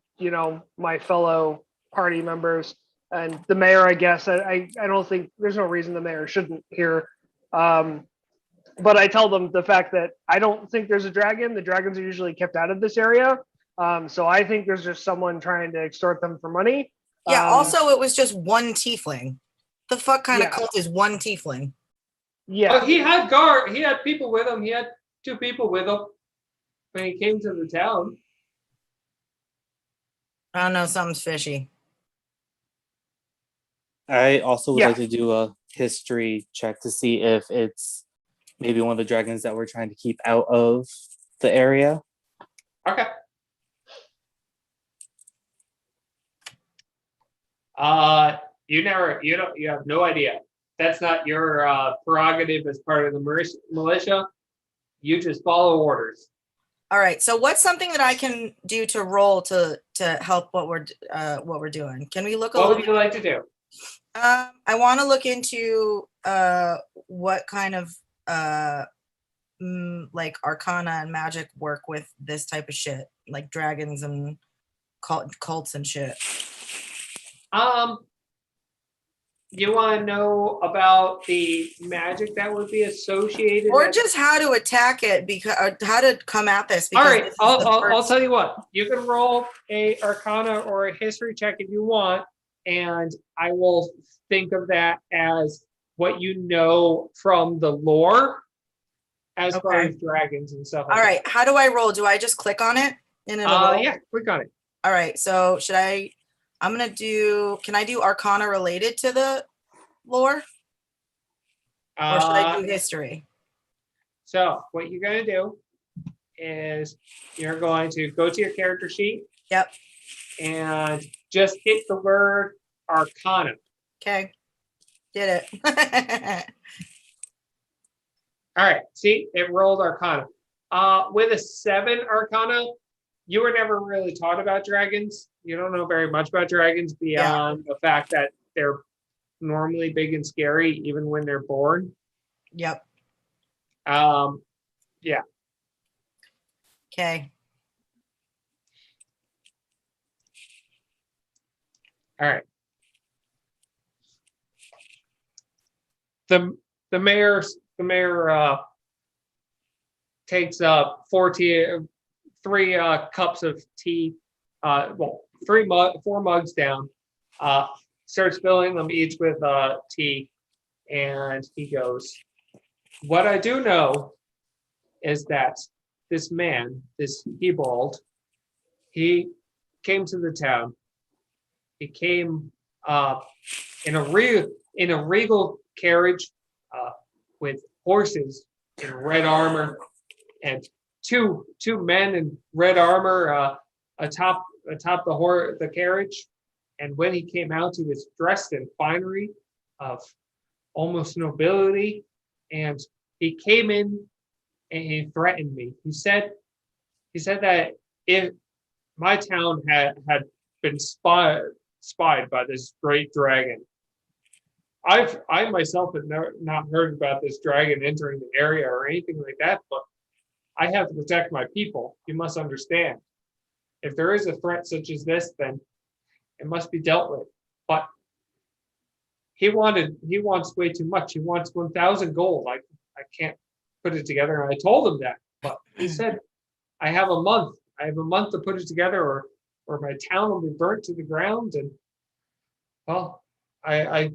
A: my fellow party members and the mayor. I guess I don't think there's no reason the mayor shouldn't hear. But I tell them the fact that I don't think there's a dragon. The dragons are usually kept out of this area. So I think there's just someone trying to extort them for money.
C: Yeah, also it was just one tiefling. The fuck kind of cult is one tiefling?
B: Yeah. Oh, he had people with him. He had 2 people with him when he came to the town.
C: I don't know, something's fishy.
D: I also would like to do a history check to see if it's maybe one of the dragons that we're trying to keep out of the area.
B: Okay. You have no idea. That's not your prerogative as part of the militia. You just follow orders.
C: All right. So what's something that I can do to roll to help what we're doing? Can we look?
B: What would you like to do?
C: I want to look into what kind of like arcana and magic work with this type of shit, like dragons and cults and shit.
B: You want to know about the magic that would be associated,
C: or just how to attack it, because or how to come at this?
B: All right, I'll tell you what. You can roll a Arcana or a History check if you want, and I will think of that as what you know from the lore, as far as dragons and stuff.
C: All right, how do I roll? Do I just click on it?
B: Yeah, click on it.
C: All right, so should I? I'm gonna do. Can I do Arcana related to the lore, or should I do History?
B: So what you're gonna do is you're going to go to your character sheet.
C: Yep.
B: And just hit the word Arcana.
C: Okay. Did it.
B: All right. See, it rolled Arcana. With a 7 Arcana, you were never really taught about dragons. You don't know very much about dragons beyond the fact that they're normally big and scary, even when they're born.
C: Yep.
B: Yeah.
C: Okay.
B: All right. The mayor takes up 3 cups of tea, 4 mugs down, starts filling them each with tea, and he goes, "What I do know is that this man, this Hebald, he came to the town. He came in a regal carriage with horses in red armor, and two men in red armor atop the carriage. And when he came out, he was dressed in finery of almost nobility, and he came in and he threatened me. He said that if my town had been spied by this great dragon. I myself have not heard about this dragon entering the area or anything like that, but I have to protect my people. You must understand. If there is a threat such as this, then it must be dealt with. But he wants way too much. He wants 1,000 gold. I can't put it together. And I told him that, but he said, I have a month. I have a month to put it together, or my town will be burnt to the ground. And well, I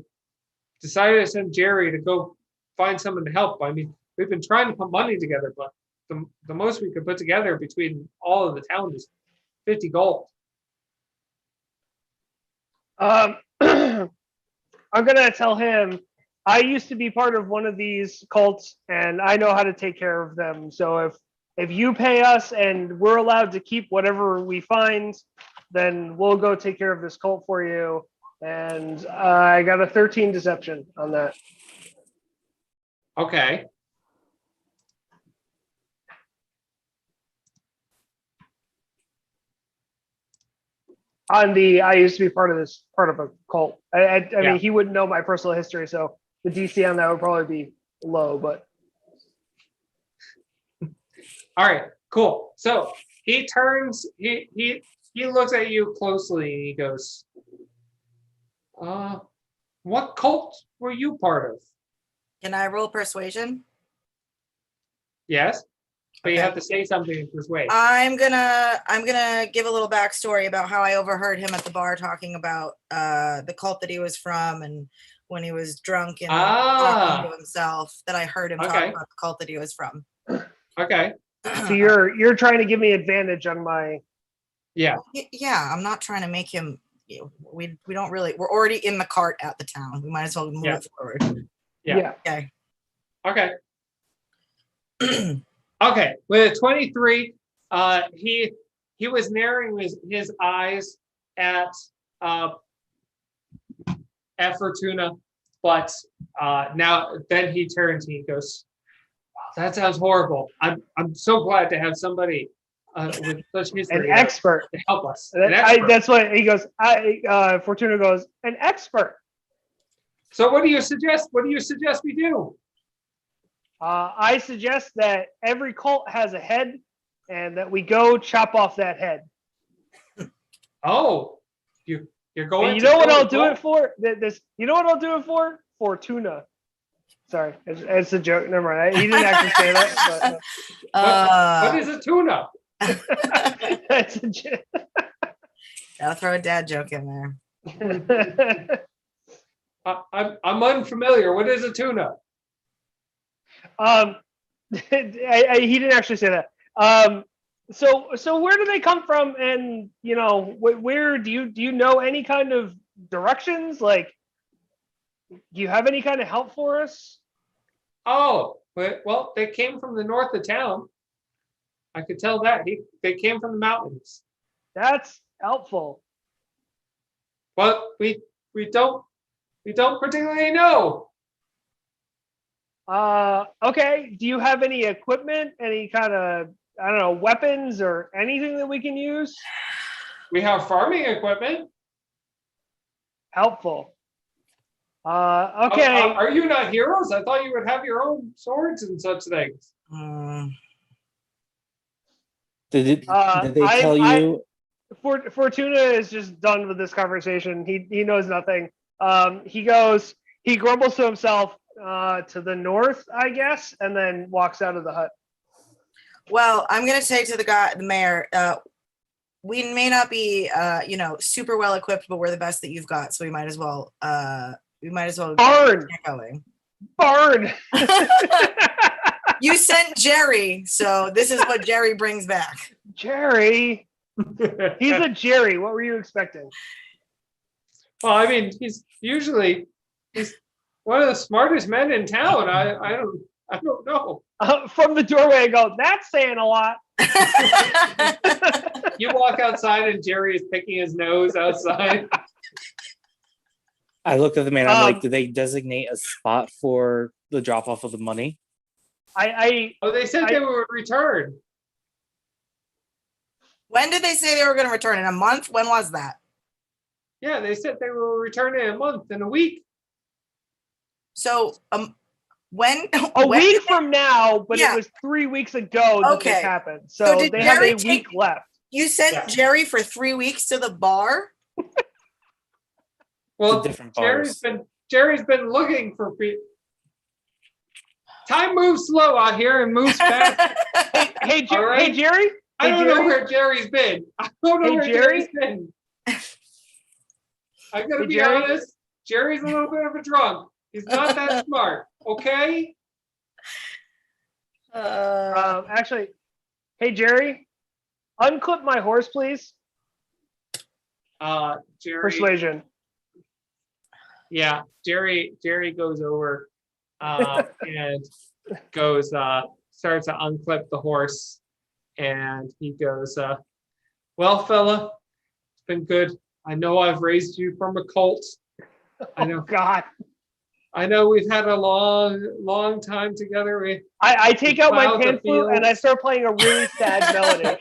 B: decided to send Jerry to go find someone to help. I mean, we've been trying to put money together, but the most we could put together between all of the town is 50 gold.
A: I'm gonna tell him I used to be part of one of these cults, and I know how to take care of them. So if you pay us and we're allowed to keep whatever we find, then we'll go take care of this cult for you. And I got a 13 deception on that.
B: Okay.
A: On the, I used to be part of a cult. I
B: Yeah.
A: mean, he wouldn't know my personal history, so the DC on that would probably be low. But
B: All right, cool. So he turns, he looks at you closely and he goes, what cult were you part of?
C: Can I roll persuasion?
B: Yes, but you
C: Okay.
B: have to say something to persuade.
C: I'm gonna give a little backstory about how I overheard him at the bar talking about the cult that he was from, and when he was drunk and talking to himself, that I heard him talk
B: Okay.
C: about the cult that he was from.
B: Okay,
A: so you're trying to give me advantage on my.
B: yeah,
C: Yeah, I'm not trying to make him. We don't really. We're already in the cart at the town. We might as well move
B: Yeah.
C: it forward.
B: Yeah.
C: Okay.
B: okay. Okay, with a 23, he was narrowing his eyes at Fortuna, but now then he turns and he goes, "Wow, that sounds horrible. I'm so glad to have somebody with such history
A: An expert.
B: to help us." An expert.
A: That's what he goes. Fortuna goes, an expert.
B: So what do you suggest? What do you suggest we do?
A: I suggest that every cult has a head, and that we go chop off that head.
B: Oh, you're going.
A: And you
B: to
A: know what
B: kill
A: I'll
B: the
A: do
B: cult?
A: it for? You know what I'll do it for? Fortuna. Sorry, it's a joke. Never mind. He didn't actually say that.
B: What is a tuna?
A: But that's a joke.
C: Gotta throw a dad joke in there.
B: I'm unfamiliar. What is a tuna?
A: he didn't actually say that. So where do they come from? And where do you know any kind of directions? Like, do you have any kind of help for us?
B: Oh, well, they came from the north of town. I could tell that. They came from the mountains.
A: That's helpful.
B: But we don't particularly know.
A: Okay. Do you have any equipment? Any kind of, I don't know, weapons or anything that we can use?
B: We have farming equipment.
A: Helpful. Okay.
B: Are you not heroes? I thought you would have your own swords and such things.
D: Did they tell you?
A: Fortuna is just done with this conversation. He knows nothing. He grumbles to himself to the north, I guess, and then walks out of the hut.
C: Well, I'm gonna say to the mayor, we may not be super well equipped, but we're the best that you've got, so we might as well
A: Barn.
C: get going.
A: Barn.
C: You sent Jerry, so this is what Jerry brings back.
A: Jerry. He's a Jerry. What were you expecting?
B: Well, I mean, he's one of the smartest men in town. I don't know.
A: From the doorway, I go, that's saying a lot.
B: You walk outside and Jerry is picking his nose outside.
D: I looked at the man. I'm like, did they designate a spot for the drop off of the money?
B: They said they would return.
C: When did they say they were going to return? In a month? When was that?
B: Yeah, they said they will return in a month, in a week.
C: So, when?
A: A week from now, but
C: Yeah.
A: it was 3 weeks ago that
C: Okay.
A: this happened.
C: So
A: So
C: did
A: they have
C: Jerry
A: a week left.
C: You sent
B: Yeah.
C: Jerry for 3 weeks to the bar?
B: Well,
D: To different bars.
B: Jerry's been looking for people. Time moves slow out here and moves fast.
A: Hey,
B: All right.
A: Hey, Jerry.
B: I don't
A: Jerry?
B: know where Jerry's been. I don't know
A: Hey,
B: where
A: Jerry?
B: Jerry's been. I'm gonna
A: Hey,
B: be
A: Jerry?
B: honest. Jerry's a little bit of a drunk. He's not that smart. Okay.
A: Actually, hey, Jerry, unclip my horse, please.
B: Jerry.
A: Persuasion.
B: Yeah, Jerry goes over and goes starts to unclip the horse, and he goes, well, fella, it's been good. I know I've raised you from a cult. I know.
A: Oh God.
B: I know we've had a long time together.
A: I take out my
B: plowed the
A: pan flute and I
B: fields.
A: start playing a really sad melody.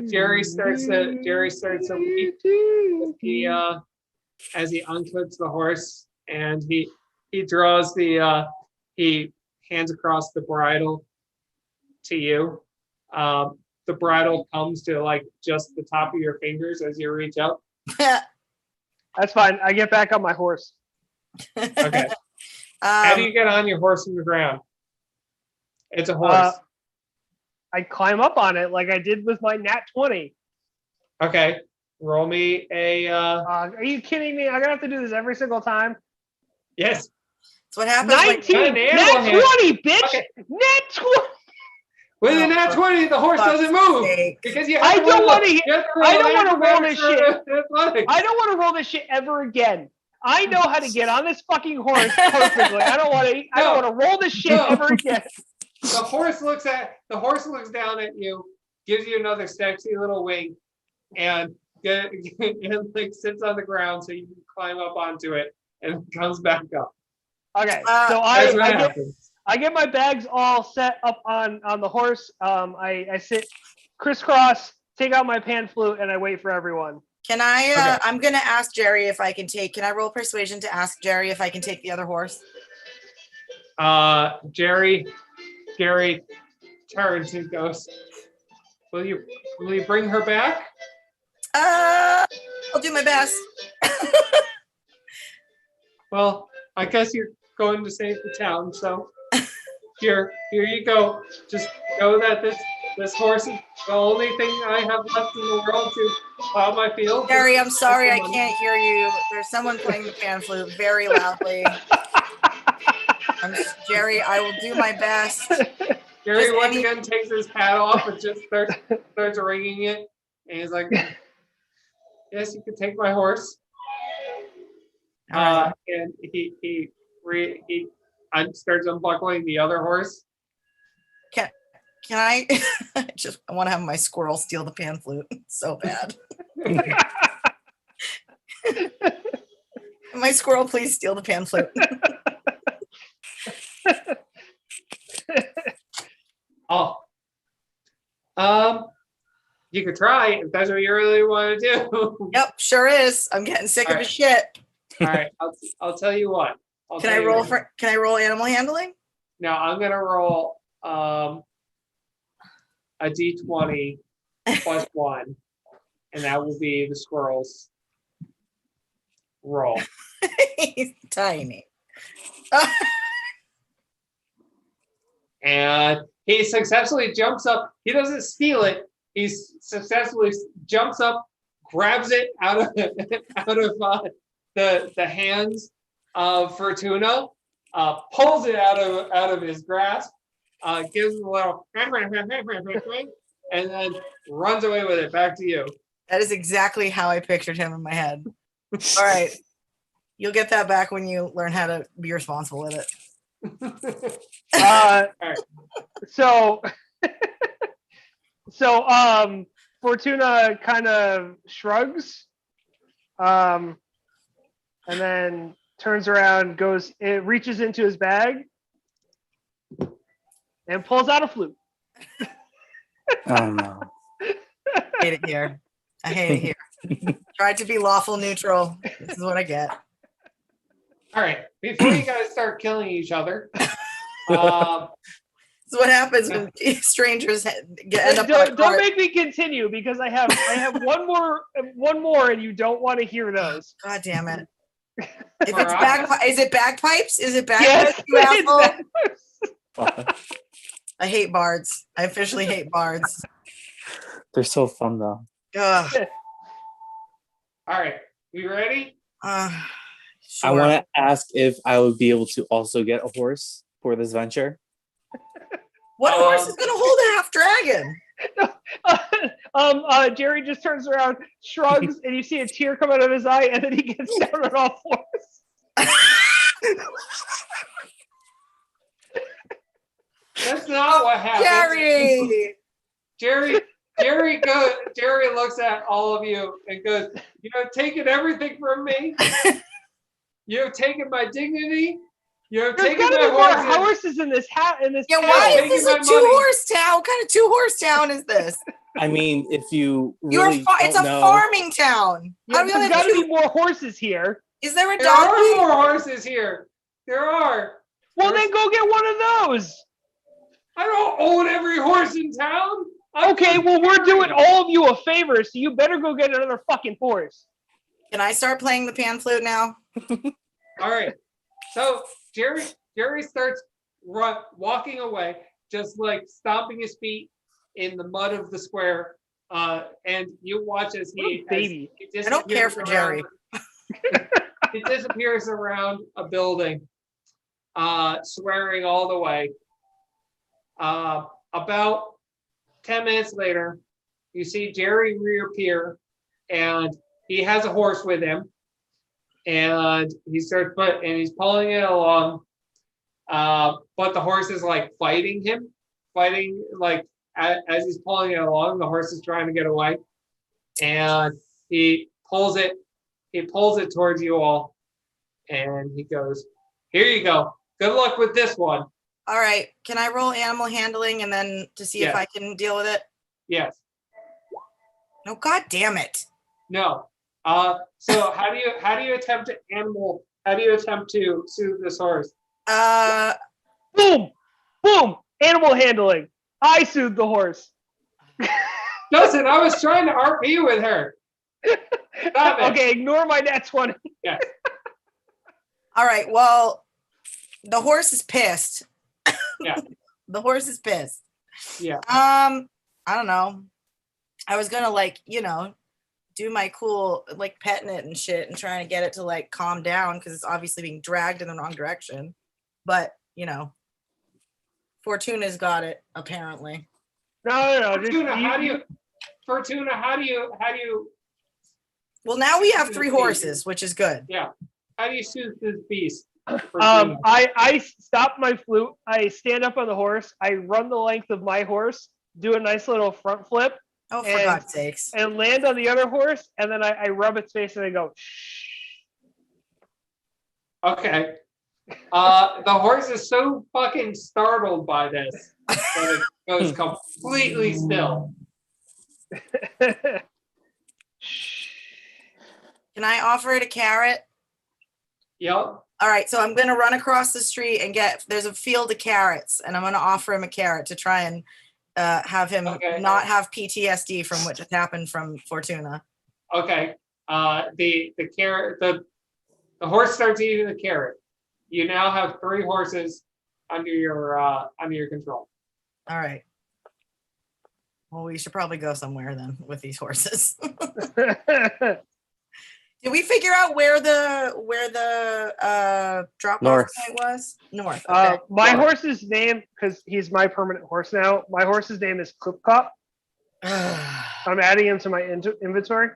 B: Jerry starts to weep. He as he unclips the horse, and he draws he hands across the bridle to you. The bridle comes to like just the top of your fingers as you reach out.
A: That's fine. I get back on my horse.
B: Okay. How do you get on your horse from the ground? It's a horse.
A: I climb up on it like I did with my nat 20.
B: Okay. Roll me a
A: Are you kidding me? I'm gonna have to do this every single time.
B: yes.
C: That's what happens.
A: 19,
B: An animal
A: nat
B: hand.
A: 20, bitch,
B: Okay.
A: nat 20.
B: With a nat 20, the horse
C: fuck's
B: doesn't move
C: sake.
B: because you have
A: I
B: to
A: don't
B: roll
A: wanna
B: the-
A: hear-
B: you have to roll
A: I don't
B: an
A: wanna roll this
B: acrobatics or athletics.
A: I don't want to roll this shit ever again. I know how to get on this fucking horse perfectly. I don't want to. I don't want to roll this shit
B: No.
A: ever again.
B: The horse looks down at you, gives you another sexy little wink, and like sits on the ground so you can climb up onto it, and comes back up.
A: Okay, so
B: That's what
A: I get
B: happens.
A: I get my bags all set up on the horse. I sit crisscross, take out my pan flute, and I wait for everyone.
C: Can I?
B: Okay.
C: I'm gonna ask Jerry if I can take. Can I roll persuasion to ask Jerry if I can take the other horse?
B: Jerry turns and goes, will you bring her back?
C: I'll do my best.
B: Well, I guess you're going to save the town, so here you go. Just know that this horse is the only thing I have left in the world to plow my field.
C: Jerry, I'm sorry I can't hear you. There's someone playing the pan flute very loudly. Jerry, I will do my best.
B: Jerry
C: Just
B: once
C: any-
B: again takes his hat off and just starts ringing it, and he's like, "Yes, you can take my horse." And he starts unbuckling the other horse.
C: Can I? I want to have my squirrel steal the pan flute so bad. My squirrel, please steal the pan flute.
B: Oh, you could try if that's what you really want to do.
C: Yep, sure is. I'm getting sick of his shit.
B: All right, I'll tell you what.
C: Can I roll animal handling?
B: No, I'm gonna roll a d20 plus 1, and that will be the squirrel's roll.
C: He's tiny.
B: And he successfully jumps up. He doesn't steal it. He successfully jumps up, grabs it out of the hands of Fortuna, pulls it out of his grasp, gives him a little, and then runs away with it back to you.
C: That is exactly how I pictured him in my head. All right. You'll get that back when you learn how to be responsible with it.
A: So Fortuna kind of shrugs, and then turns around, reaches into his bag, and pulls out a flute.
D: Oh no.
C: I hate it here. I hate it here. Tried to be lawful neutral. This is what I get.
B: All right, before you guys start killing each other,
C: This is what happens when strangers end up.
A: Don't make me continue because I have one more, and you don't want to hear those.
C: God damn it! If it's is it bagpipes? Is it bagpipes?
A: Yes,
C: You asshole?
D: Fuck.
C: I hate bards. I officially hate bards.
D: They're so fun though.
C: Ugh.
B: all right, we ready?
C: Sure.
D: I want to ask if I would be able to also get a horse for this venture.
C: What horse is going to hold a half dragon?
A: Jerry just turns around, shrugs, and you see a tear come out of his eye, and then he gets down on all fours.
B: That's not what happened.
C: Jerry!
B: Jerry looks at all of you and goes, "You have taken everything from me. You have taken my dignity. You have
A: There's
B: taken
A: gotta
B: my
A: be more
B: horses."
A: horses in this
C: Yeah,
A: town.
C: why is
B: taking
C: this
B: my
C: a
B: money.
C: two-horse town? What kind of two-horse town is this?
D: I mean, if you really
C: It's
D: don't
C: a
D: know,
C: farming town. How do we
A: There's
C: only have
A: gotta
C: two?
A: be more horses here.
C: Is there a
B: There are
C: donkey?
B: more horses here. There are.
A: Well,
B: There's-
A: then go get one of those.
B: I don't own every horse in town.
A: Okay, well, we're doing all of you a favor, so you better go get another fucking horse.
C: Can I start playing the pan flute now?
B: All right. So Jerry starts walking away, just like stomping his feet in the mud of the square. And you watch as
A: What a
B: he
A: baby.
C: I don't care for Jerry.
B: He disappears around a building, swearing all the way. About 10 minutes later, you see Jerry reappear, and he has a horse with him, and he's pulling it along. But the horse is like fighting him, like as he's pulling it along. The horse is trying to get away, and he pulls it towards you all, and he goes, "Here you go. Good luck with this one."
C: All right. Can I roll animal handling and then to see if
B: Yes.
C: I can deal with it?
B: Yes.
C: No, god damn it.
B: No. So how do you attempt to soothe this horse?
A: Boom! Boom! Animal handling. I soothed the horse.
B: Justin, I was trying to RP with her. Stop it.
A: Okay, ignore my nat 20.
B: Yes.
C: All right. Well, the horse is pissed.
B: Yeah.
C: The horse is pissed.
B: Yeah.
C: I don't know. I was gonna do my cool petting it and shit and trying to get it to calm down because it's obviously being dragged in the wrong direction. But Fortuna's got it apparently.
A: No.
B: Fortuna, how do you
C: Well, now we have 3 horses, which is good.
B: how do you soothe this beast? Fortuna?
A: I stop my flute. I stand up on the horse. I run the length of my horse, do a nice little front flip,
C: Oh, for
A: And-
C: God's sakes.
A: and land on the other horse. And then I rub its face and I go, shh.
B: Okay. The horse is so fucking startled by this that it goes completely still.
C: Can I offer it a carrot?
B: Yep.
C: All right, so I'm going to run across the street and there's a field of carrots, and I'm going to offer him a carrot to try and have him
B: Okay.
C: not have PTSD from what just happened from Fortuna.
B: Okay. The carrot, the horse starts eating the carrot. You now have 3 horses under your control.
C: All right. Well, we should probably go somewhere then with these horses. Did we figure out where the drop off
D: North.
C: point was? North. Okay.
A: My horse's name, because he's my permanent horse now, my horse's name is Clip Cop. I'm adding him to my inventory.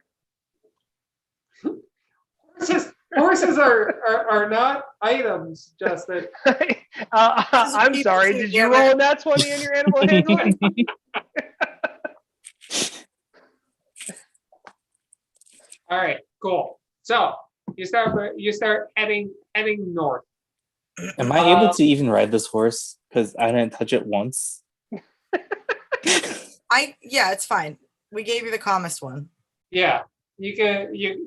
B: Horses are not items, Justin.
A: I'm sorry. Did you roll a nat 20 in your animal handling?
B: All right, cool. So you start heading north.
D: Am I able to even ride this horse? Because I didn't touch it once.
C: Yeah, it's fine. We gave you the calmest one.
B: Yeah, you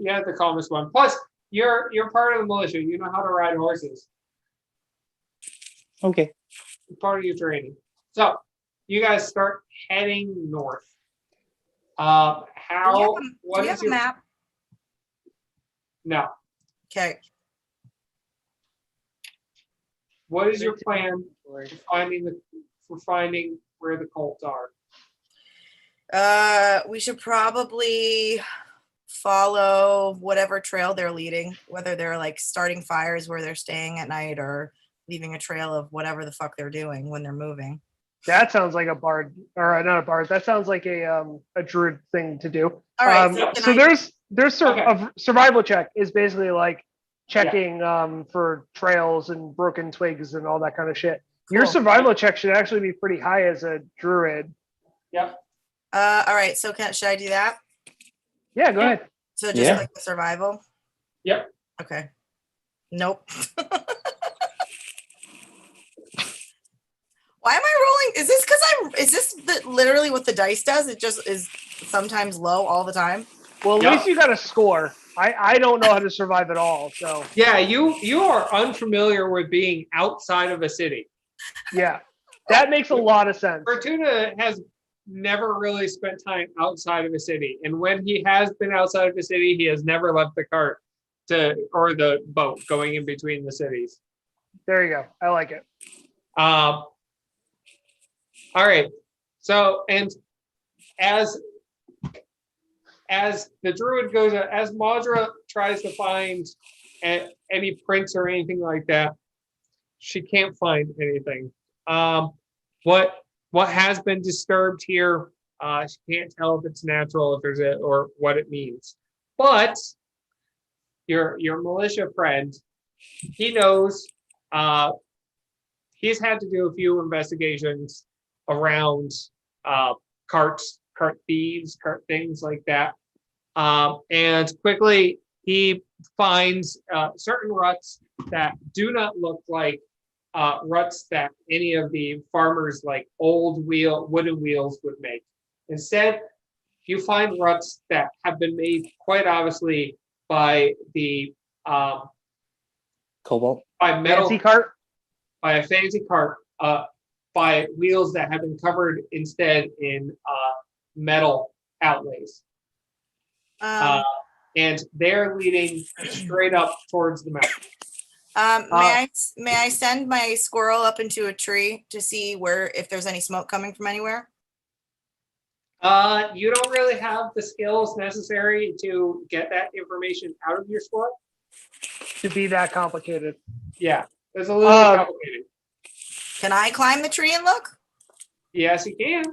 B: have the calmest one. Plus, you're part of the militia. You know how to ride horses.
D: Okay.
B: It's part of your training. So you guys start heading north.
C: Do
B: What
C: we
B: is
C: have a
B: your
C: map?
B: no?
C: Okay.
B: What is your plan for finding where the cults are?
C: We should probably follow whatever trail they're leading, whether they're starting fires where they're staying at night or leaving a trail of whatever the fuck they're doing when they're moving.
A: That sounds like a bard, or not a bard. That sounds like a druid thing to do.
C: All right.
A: So there's a survival check is basically like checking for trails and broken twigs and all that kind of shit. Your
C: Cool.
A: survival check should actually be pretty high as a druid.
B: Yep.
C: All right. So should I do that?
A: Yeah, go ahead.
C: So just
D: Yeah.
C: click the survival.
B: Yep.
C: Okay. Nope. Why am I rolling? Is this because is this literally what the dice does? It just is sometimes low all the time.
A: Well, at
B: Yep.
A: least you got a score. I don't know how to survive at all. So
B: Yeah, you are unfamiliar with being outside of a city.
A: yeah, that makes a lot of sense.
B: Fortuna has never really spent time outside of a city, and when he has been outside of a city, he has never left the cart or the boat going in between the cities.
A: There you go. I like it.
B: All right. So, and as the druid goes, as Maudra tries to find any prints or anything like that, she can't find anything. What has been disturbed here? She can't tell if it's natural, if there's or what it means. But your militia friend, he knows. He's had to do a few investigations around cart thieves, cart things like that. And quickly he finds certain ruts that do not look like ruts that any of the farmers like old wooden wheels would make. Instead, you find ruts that have been made quite obviously by the
D: Cobalt.
B: by metal,
A: Fancy cart.
B: by a fancy cart, by wheels that have been covered instead in metal outlays. And they're leading straight up towards the mountain.
C: May I send my squirrel up into a tree to see if there's any smoke coming from anywhere?
B: You don't really have the skills necessary to get that information out of your squad.
A: To be that complicated.
B: Yeah, it's a little complicated.
C: Can I climb the tree and look?
B: Yes, you can.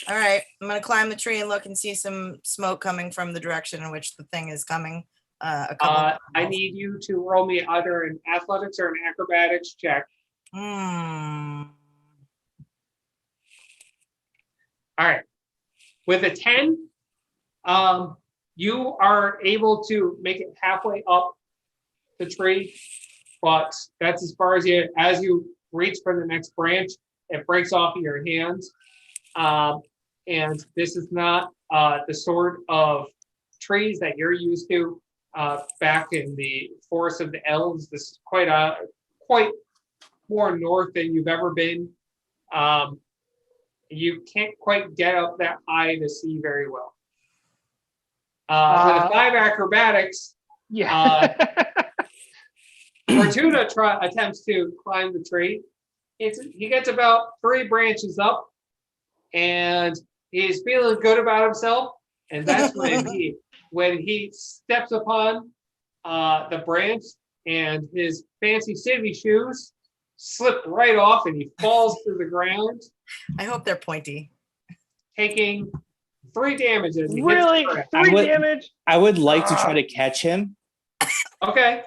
C: All right, I'm gonna climb the tree and look and see some smoke coming from the direction in which the thing is coming.
B: I need you to roll me either an athletics or an acrobatics check.
C: Hmm.
B: All right. With a 10, you are able to make it halfway up the tree, but that's as far as you reach for the next branch, it breaks off of your hands. And this is not the sort of trees that you're used to back in the forest of the elves. This is quite more north than you've ever been. You can't quite get up that high to see very well. With a 5 acrobatics,
A: Yeah.
B: Fortuna attempts to climb the tree. He gets about 3 branches up, and he's feeling good about himself. And that's when he steps upon the branch, and his fancy city shoes slip right off, and he falls to the ground.
C: I hope they're pointy.
B: Taking 3 damage as he
A: Really?
B: hits the ground.
A: 3 damage?
D: I would like to try to catch him.
B: Okay.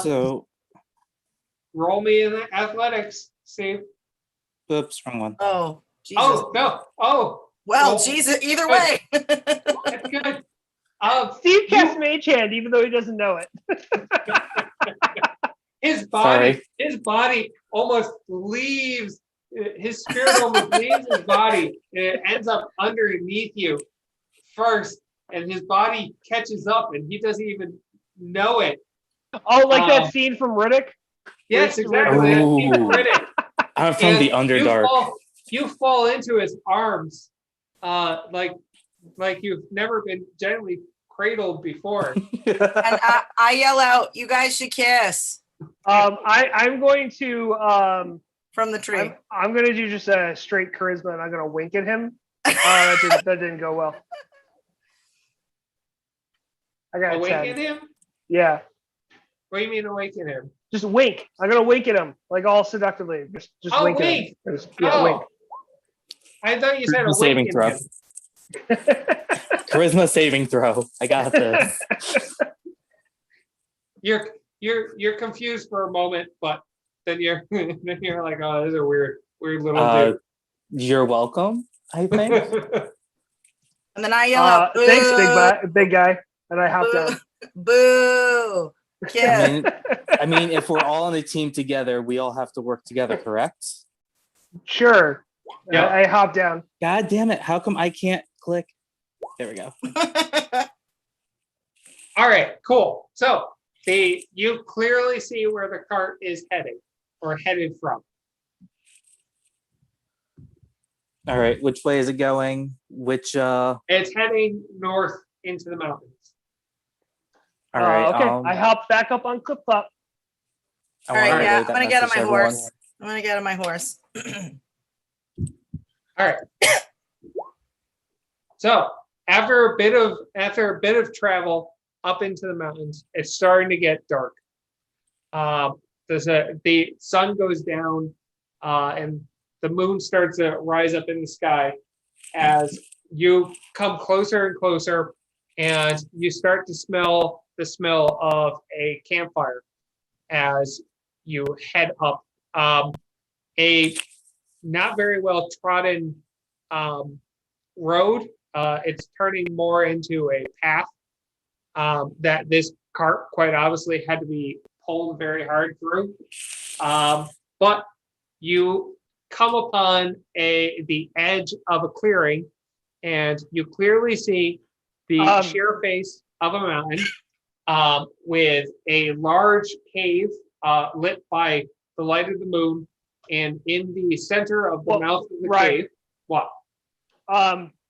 D: So,
B: Roll me in the athletics, Steve.
D: oops, wrong one.
C: Oh, Jesus.
B: Oh, no. Oh,
C: Well,
B: well,
C: Jesus, either
B: good.
C: way.
B: that's good.
A: Steve casts Mage Hand even though he doesn't know it.
B: His body almost leaves, his spirit almost leaves his body, and it ends up underneath you first, and his body catches up, and he doesn't even know it.
A: Oh, like that scene from Riddick?
B: Yes,
A: Ooh.
B: exactly. He's Riddick.
D: I'm from
B: And
D: the Underdark.
B: You fall into his arms, like you've never been gently cradled before.
C: And I yell out, "You guys should kiss!"
A: I'm going to
C: From the tree.
A: I'm going to do just a straight charisma, and I'm going to wink at him. That didn't go well. I got a
B: Awaken
A: 10.
B: him?
A: Yeah.
B: What do you mean awaken him?
A: Just wink. I'm gonna wink at him, like all seductively. Just
B: Oh,
A: wink
B: wink.
A: at him. Yeah, wink.
B: I thought you said
D: Charisma saving
B: awaken
D: throw.
B: him.
D: Charisma saving throw. I got this.
B: You're confused for a moment, but then you're like, oh, this is a weird little
D: You're welcome, I think.
B: dude.
C: And then I yell out, "Boo!
A: Thanks, big guy. And I hop down.
C: Boo! Kiss."
D: I mean, if we're all on a team together, we all have to work together, correct?
A: Sure.
B: Yeah.
A: I hop down.
D: God damn it. How come I can't click? There we go.
B: All right, cool. So you clearly see where the cart is heading or headed from.
D: All right. Which way is it going? Which
B: It's heading north into the mountains.
D: all right.
A: Okay. I hop back up on Clip Clop.
D: I
C: All right,
D: wanna
C: yeah,
D: relay
C: I'm
D: that
C: gonna get on
D: message
C: my
D: to everyone.
C: horse. I'm gonna get on my horse.
B: All right. So after a bit of travel up into the mountains, it's starting to get dark. The sun goes down, and the moon starts to rise up in the sky as you come closer and closer, and you start to smell the smell of a campfire as you head up a not very well trodden road. It's turning more into a path that this cart quite obviously had to be pulled very hard through. But you come upon the edge of a clearing, and you clearly see the sheer face of a mountain with a large cave lit by the light of the moon, and in the center of the mouth of the cave, what?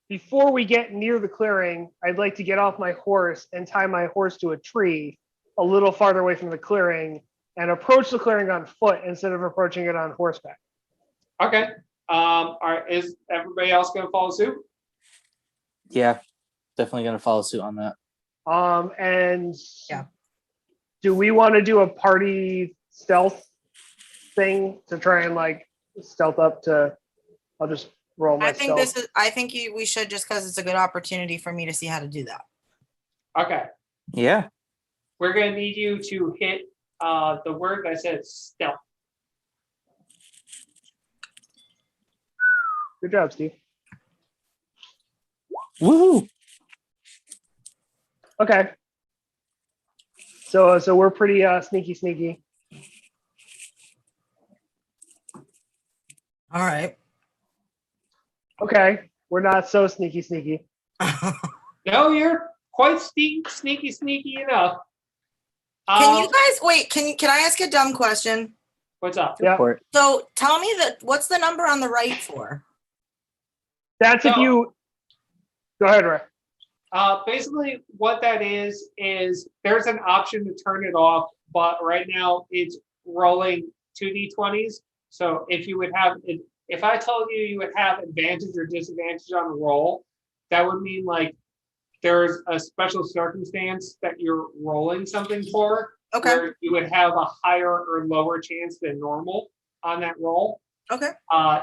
A: Before we get near the clearing, I'd like to get off my horse and tie my horse to a tree a little farther away from the clearing and approach the clearing on foot instead of approaching it on horseback.
B: Okay. All right. Is everybody else going to follow suit?
D: Yeah, definitely gonna follow suit on that.
A: And
C: Yeah.
A: Do we want to do a party stealth thing to try and like stealth up to? I'll just roll my
C: I think
A: stealth.
C: we should, just because it's a good opportunity for me to see how to do that.
B: Okay.
D: Yeah.
B: We're going to need you to hit the word that says stealth.
A: Good job, Steve.
D: Woohoo!
A: Okay. So we're pretty sneaky.
C: All right.
A: Okay, we're not so sneaky.
B: No, you're quite sneaky enough.
C: Can you guys wait? Can I ask a dumb question?
B: What's up?
A: Yeah.
D: For it.
C: So tell me what's the number on the right for?
A: That's if
B: So-
A: you. Go ahead, Ray.
B: Basically, what that is there's an option to turn it off, but right now it's rolling 2d20s. So if I told you you would have advantage or disadvantage on a roll, that would mean like there's a special circumstance that you're rolling something for,
C: Okay.
B: where you would have a higher or lower chance than normal on that roll.
C: Okay.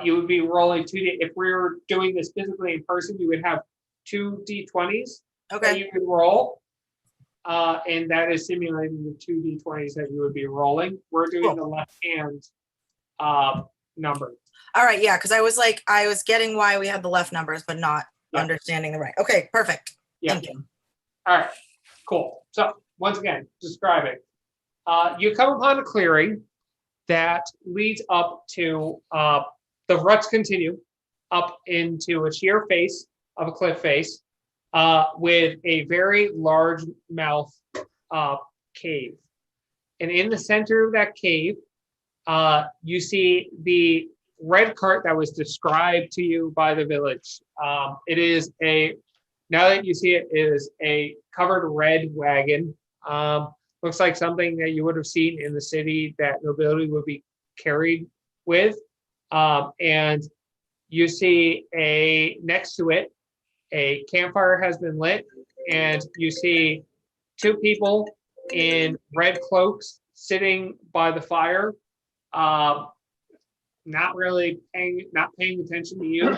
B: You would be rolling 2d. If we were doing this physically in person, you would have 2d20s that
C: Okay.
B: you could roll, and that is simulating the 2d20s that you would be rolling. We're doing
C: Cool.
B: the left hand number.
C: All right. Yeah. Because I was getting why we had the left numbers, but not
B: Yeah.
C: understanding the right. Okay. Perfect.
B: Yeah.
C: Thank you.
B: All right. Cool. So once again, describing. You come upon a clearing that leads up to the ruts continue up into a sheer face of a cliff face with a very large mouth cave. And in the center of that cave, you see the red cart that was described to you by the village. It is now that you see it, it is a covered red wagon. Looks like something that you would have seen in the city that nobility would be carried with. And you see next to it, a campfire has been lit, and you see two people in red cloaks sitting by the fire, not paying attention to you.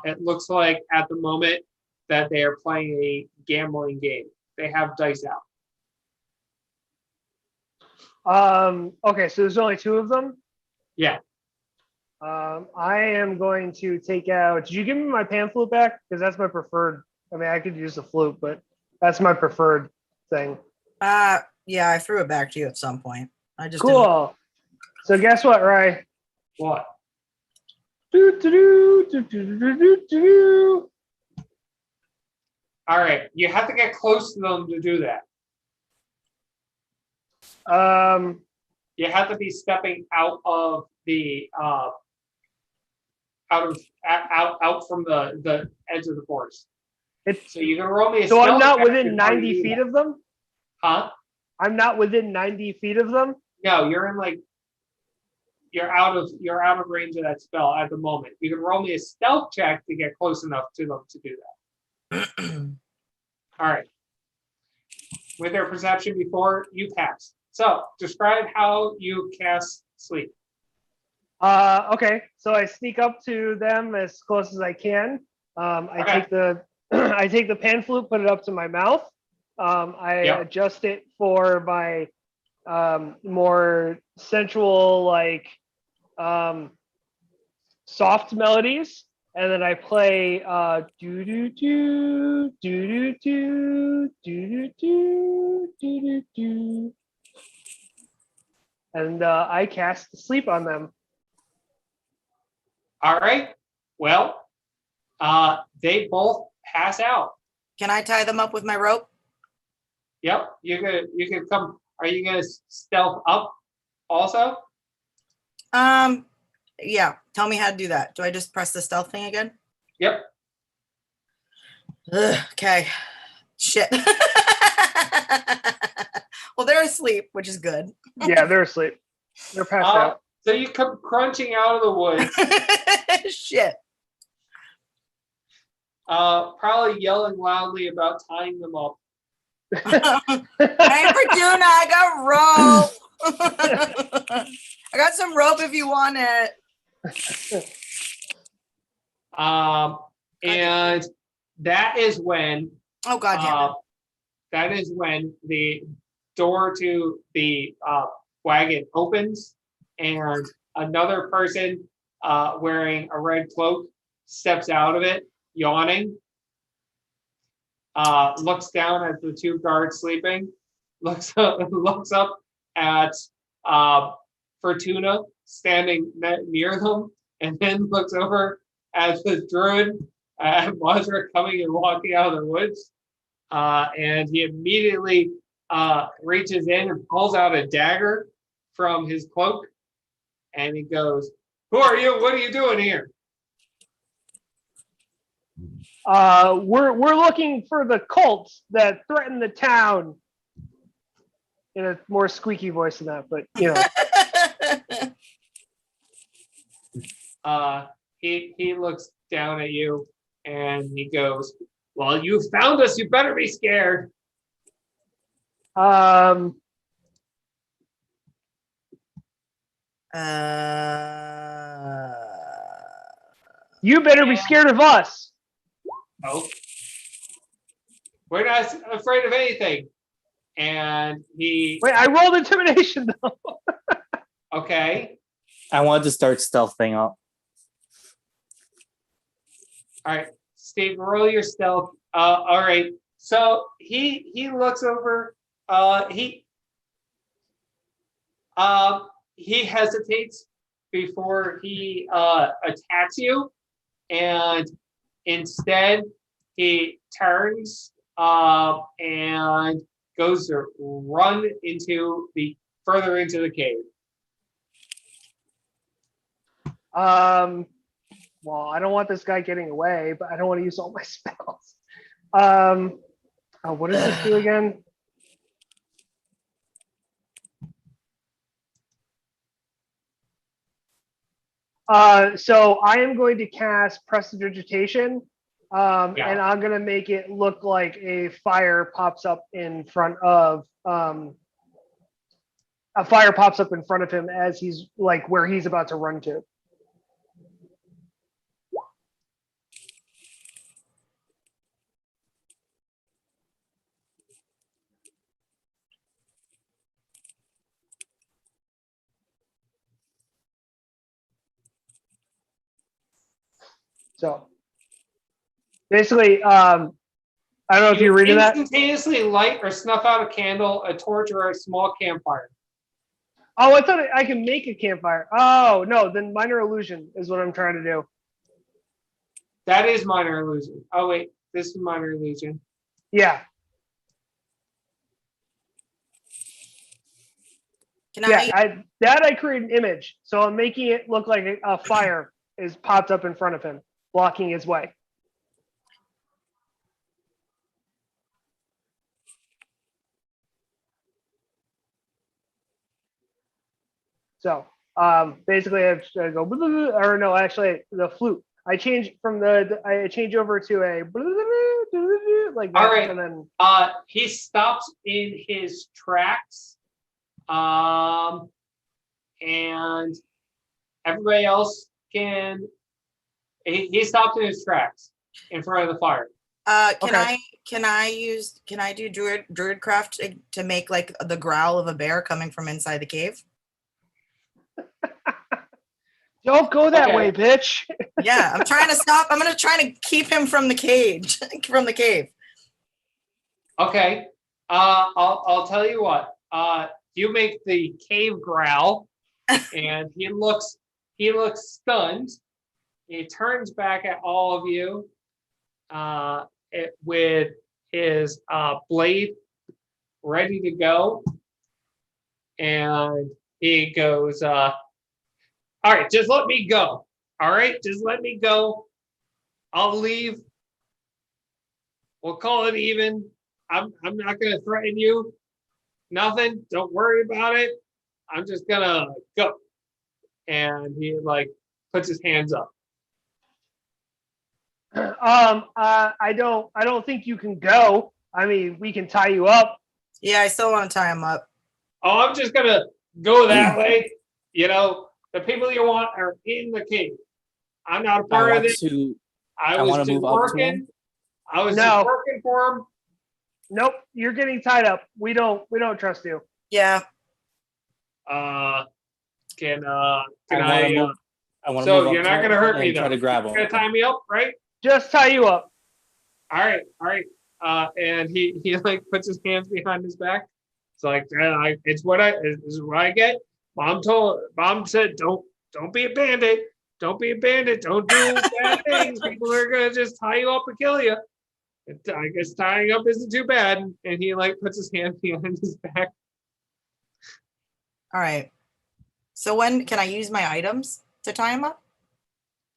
B: It looks like at the moment that they are playing a gambling game. They have dice out.
A: Okay, so there's only two of them.
B: Yeah.
A: I am going to take out. Did you give me my pan flute back? Because that's my preferred. I mean, I could use the flute, but that's my preferred thing.
C: Yeah, I threw it back to you at some point. I just
A: Cool. So guess what, Ray?
B: What? All right. You have to get close to them to do that. You have to be stepping out of the out from the edge of the forest. So you can roll me a
A: So I'm
B: stealth
A: not
B: check
A: within
B: before you
A: 90
B: do
A: feet
B: that.
A: of them?
B: Huh?
A: I'm not within 90 feet of them?
B: No, you're in like you're out of range of that spell at the moment. You can roll me a stealth check to get close enough to them to do that. All right. With their perception before, you pass. So describe how you cast sleep.
A: Okay, so I sneak up to them as close as I can. I take the I take the pan flute, put it up to my mouth. I adjust it for my more sensual, like soft melodies, and then I play do do do do do do do do do do, and I cast sleep on them.
B: All right. Well, they both pass out.
C: Can I tie them up with my rope?
B: Yep. You could come. Are you gonna stealth up also?
C: Yeah. Tell me how to do that. Do I just press the stealth thing again?
B: Yep.
C: Ugh, okay. Shit. Well, they're asleep, which is good.
A: Yeah, they're asleep. They're passed out.
B: So you come crunching out of the woods.
C: Shit.
B: Probably yelling loudly about tying them up.
C: Hey, Fortuna, I got rope. I got some rope if you want it.
B: And that is when.
C: Oh God damn it.
B: That is when the door to the wagon opens, and another person wearing a red cloak steps out of it, yawning. Looks down at the two guards sleeping, looks up at Fortuna standing near them, and then looks over at the druid and Mazra coming and walking out of the woods. And he immediately reaches in and pulls out a dagger from his cloak, and he goes, "Who are you? What are you doing here?"
A: We're looking for the cults that threaten the town. In a more squeaky voice than that, but you know.
B: He looks down at you and he goes, "Well, you found us. You better be scared."
A: You better be scared of us.
B: Oh, we're not afraid of anything. And he.
A: Wait, I rolled intimidation though.
B: Okay.
D: I wanted to start stealthing up.
B: All right, Steve, roll your stealth. All right. So he looks over. He hesitates before he attacks you, and instead he turns and goes to run further into the cave.
A: Well, I don't want this guy getting away, but I don't want to use all my spells. What does this do again? So I am going to cast Prestidigitation, and I'm going to make it look like a fire pops up in front of a fire pops up in front of him as he's like where he's about to run to. So basically, I don't know if you're reading that.
B: Instantaneously light or snuff out a candle, a torch, or a small campfire.
A: Oh, I thought I can make a campfire. Oh, no, then minor illusion is what I'm trying to do.
B: That is minor illusion. Oh wait, this is minor illusion.
A: Yeah.
C: Can
A: Yeah, I create an image. So I'm making it look like a fire is popped up in front of him, blocking his way. So basically, I go, or no, actually, the flute. I change over to a like that,
B: All right.
A: and then
B: He stops in his tracks. And everybody else can. He stops in his tracks in front of the fire.
C: Can I do druidcraft to make like the growl of a bear coming from inside the cave?
A: don't go that
B: Okay.
A: way, bitch.
C: Yeah, I'm trying to stop. I'm gonna try to keep him from the cage, from the cave.
B: Okay. I'll tell you what. You make the cave growl, and he looks stunned. He turns back at all of you, with his blade ready to go, and he goes, "All right, just let me go. All right, just let me go. I'll leave. We'll call it even. I'm not gonna threaten you. Nothing. Don't worry about it. I'm just gonna go." And he like puts his hands up.
A: I don't think you can go. I mean, we can tie you up.
C: Yeah, I still want to tie him up.
B: Oh, I'm just gonna go that way. You know, the people you want are in the cave. I'm not a
D: I
B: part of
D: want
B: this.
D: to.
B: I
D: I
B: was
D: wanna
B: just
D: move up to
B: working.
D: him.
B: I was
A: No.
B: just working for him.
A: Nope, you're getting tied up. We don't trust you.
C: Yeah.
B: Can
D: I
B: I?
D: want to move
B: So
D: up
B: you're
D: to
B: not
D: him
B: gonna hurt me
D: and
B: though.
D: try to grab
B: You're
D: him.
B: gonna tie me up, right?
A: Just tie you up.
B: All right. And he like puts his hands behind his back. It's like, it's what I get. Mom said, don't be a bandit. Don't be a bandit. Don't do bad things. People are gonna just tie you up and kill you. I guess tying up isn't too bad. And he like puts his hand behind his back.
C: All right. So when can I use my items to tie him up?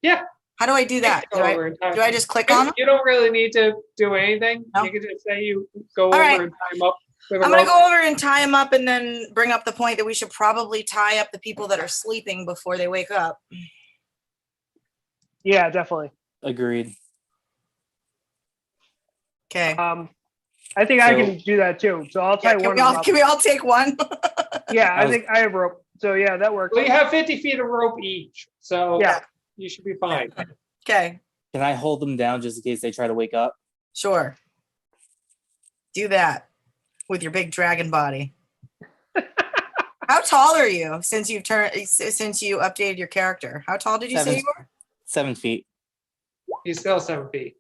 B: Yeah.
C: How do I do that?
B: Go over and tie
C: Do I just click on him?
B: You don't really need to do anything.
C: No?
B: You can just say you go
C: All
B: over
C: right.
B: and tie him up with a
C: I'm gonna
B: rope.
C: go over and tie him up and then bring up the point that we should probably tie up the people that are sleeping before they wake up.
A: Yeah, definitely.
D: Agreed.
C: Okay.
A: I think I
D: So-
A: can do that too. So I'll tie
C: Yeah,
A: one of them up.
C: can we all take one?
A: Yeah,
D: I
A: I
D: was-
A: think I have rope. So yeah, that works.
B: We have 50 feet of rope each, so
A: Yeah.
B: you should be fine.
C: Okay.
D: Can I hold them down just in case they try to wake up?
C: Sure. Do that with your big dragon body. How tall are you since you updated your character? How tall did you say you were?
D: 7 feet.
B: He's still 7 feet.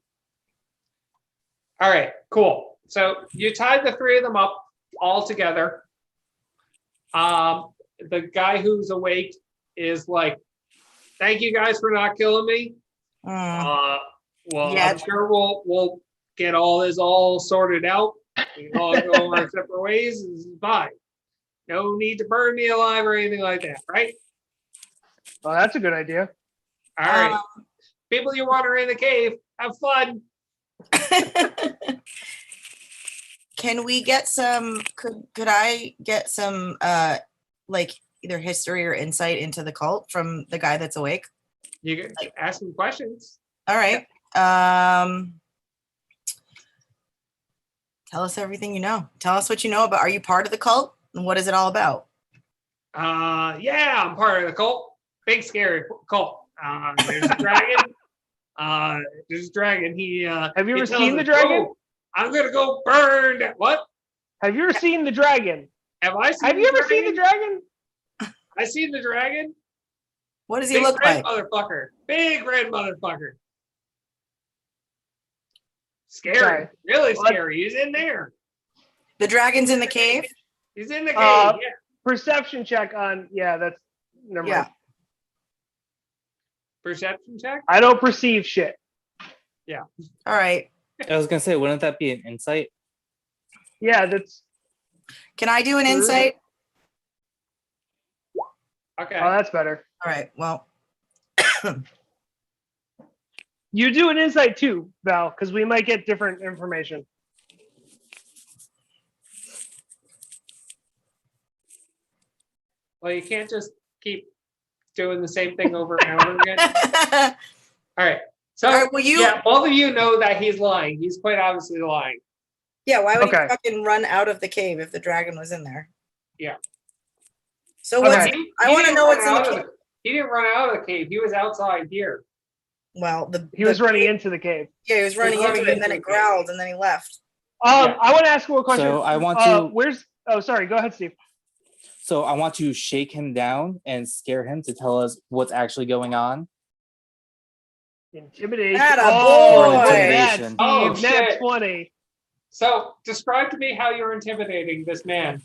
B: All right, cool. So you tied the three of them up all together. The guy who's awake is like, "Thank you guys for not killing me. Well,
C: Yeah.
B: I'm sure we'll get all this all sorted out. We can all go our separate ways. This is fine. No need to burn me alive or anything like that, right?
A: Oh, that's a good idea.
B: All right. People you want are in the cave. Have fun."
C: Can we get some? Could I get some like either history or insight into the cult from the guy that's awake?
B: You can ask him questions.
C: All right. Tell us everything you know. Tell us what you know about. Are you part of the cult? And what is it all about?
B: Yeah, I'm part of the cult. Big scary cult. There's a dragon. There's a dragon. He
A: Have you
B: he
A: ever
B: tells
A: seen the
B: us,
A: dragon?
B: "Oh, I'm gonna go burn that." What?
A: Have you ever seen the dragon?
B: Have I seen
A: Have you ever seen the dragon?
B: I seen the dragon.
C: What does he
B: Big
C: look
B: red
C: like?
B: motherfucker. Big red motherfucker. Scary.
A: Okay.
B: Really
A: What?
B: scary. He's in there.
C: The dragon's in the cave?
B: He's in the cave.
A: Uh,
B: Yeah.
A: Perception check on. Yeah, that's. Never
C: Yeah.
A: mind.
B: Perception check.
A: I don't perceive shit.
C: All right.
D: I was gonna say, wouldn't that be an insight?
A: Yeah, that's.
C: Can I do an insight?
B: Okay.
A: Oh, that's better.
C: All right. Well,
A: You do an insight too, Val, because we might get different information.
B: Well, you can't just keep doing the same thing over and over again. All right. So
C: all right. Well,
B: yeah, both of you know that he's lying. He's quite obviously lying.
C: yeah. Why would
A: Okay.
C: he fucking run out of the cave if the dragon was in there?
B: Yeah.
C: So what's?
A: Okay.
C: I want to
B: didn't
C: know
B: run
C: what's in the
B: out of
C: cave.
B: He didn't run out of the cave. He was outside here.
C: Well,
A: He was
C: the
A: running
C: cave-
A: into the cave.
C: Yeah, he was running
B: running
C: into it, and then
B: into
C: it
B: the cave.
C: growled, and then he left.
B: Yeah.
A: I want to ask you a question.
D: So I want to-
A: Where's? Oh, sorry. Go ahead, Steve.
D: So I want to shake him down and scare him to tell us what's actually going on.
A: Intimidation.
C: Atta
A: Oh,
C: boy.
A: that's
D: Intimidation.
B: Oh,
A: Steve. Nat
B: shit.
A: 20.
B: So describe to me how you're intimidating this man.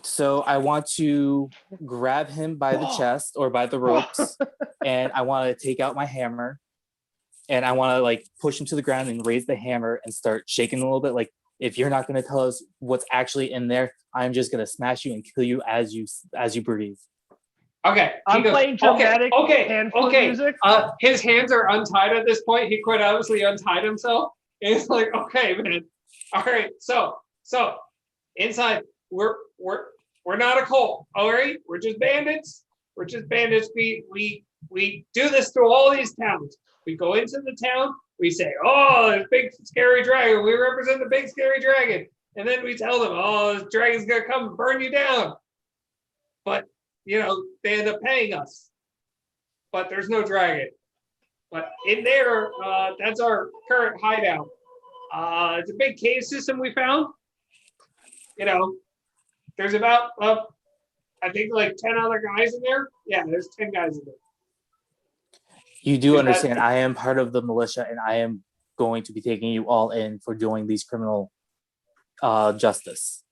D: So I want to grab him by the chest or by the ropes, and I want to take out my hammer, and I want to like push him to the ground and raise the hammer and start shaking a little bit. Like, if you're not going to tell us what's actually in there, I'm just going to smash you and kill you as you breathe.
B: Okay. he
A: I'm
B: goes,
A: playing dramatic
B: okay,
A: hand flute
B: okay.
A: music.
B: His hands are untied at this point. He quite obviously untied himself. And it's like, okay, man. All right. So inside, we're not a cult. All right. We're just bandits. We're just bandits. We do this through all these towns. We go into the town. We say, oh, there's a big scary dragon. We represent the big scary dragon. And then we tell them, oh, this dragon's gonna come and burn you down. But you know, they end up paying us. But there's no dragon. But in there, that's our current hideout. It's a big cave system we found. You know, there's about I think like 10 other guys in there. Yeah, there's 10 guys in there.
D: You do
B: Is
D: understand
B: that-
D: I am part of the militia, and I am going to be taking you all in for doing these criminal justice.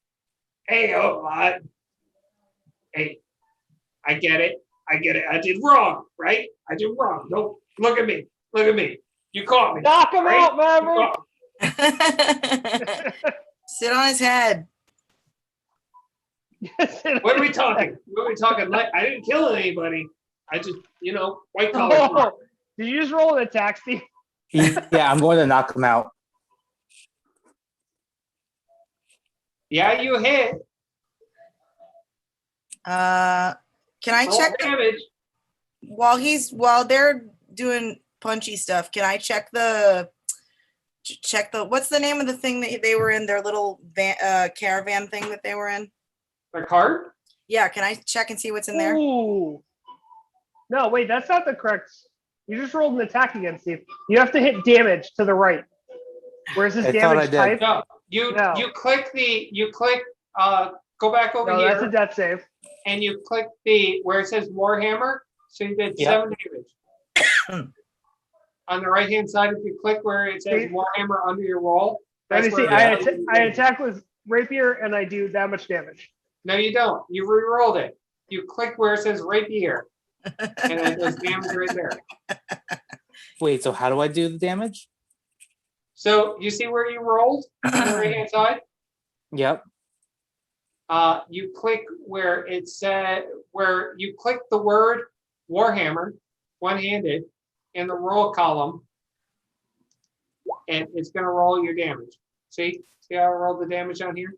B: Hey, hey, I get it. I did wrong, right? I did wrong. Don't look at me. Look at me. You caught me.
A: Knock him
B: right?
A: out,
B: You
A: Maverick.
B: caught me.
C: Sit on his head.
B: What are we talking? What are we talking? Like, I didn't kill anybody. I just, white collar.
A: Oh, did you just roll an attack, Steve?
D: Yeah, I'm going to knock him out.
B: Yeah, you hit.
C: Can I
B: Roll
C: check
B: damage.
C: while they're doing punchy stuff? Can I check the what's the name of the thing that they were in, their little caravan thing that they were in?
B: The card?
C: Yeah, can I check and see what's in there?
A: Ooh. No, wait, that's not the correct. You just rolled an attack again, Steve. You have to hit damage to the right. Where's this
D: I thought I
A: damage
D: did.
A: type?
B: No.
A: No.
B: You click go back over
A: No,
B: here
A: that's a death save.
B: and you click where it says Warhammer. So you did
D: Yep.
B: 7 damage. On the right hand side, if you click where it says Warhammer under your roll,
A: Let me
B: that's
A: see.
B: where
A: I attack with rapier and I do that much damage.
B: No, you don't. You re-rolled it. You click where it says rapier. And then there's damage right there.
D: Wait, so how do I do the damage?
B: So you see where you rolled on the right hand side?
D: Yep.
B: You click where it said where you click the word Warhammer, one-handed, in the roll column, and it's gonna roll your damage. See how I rolled the damage on here?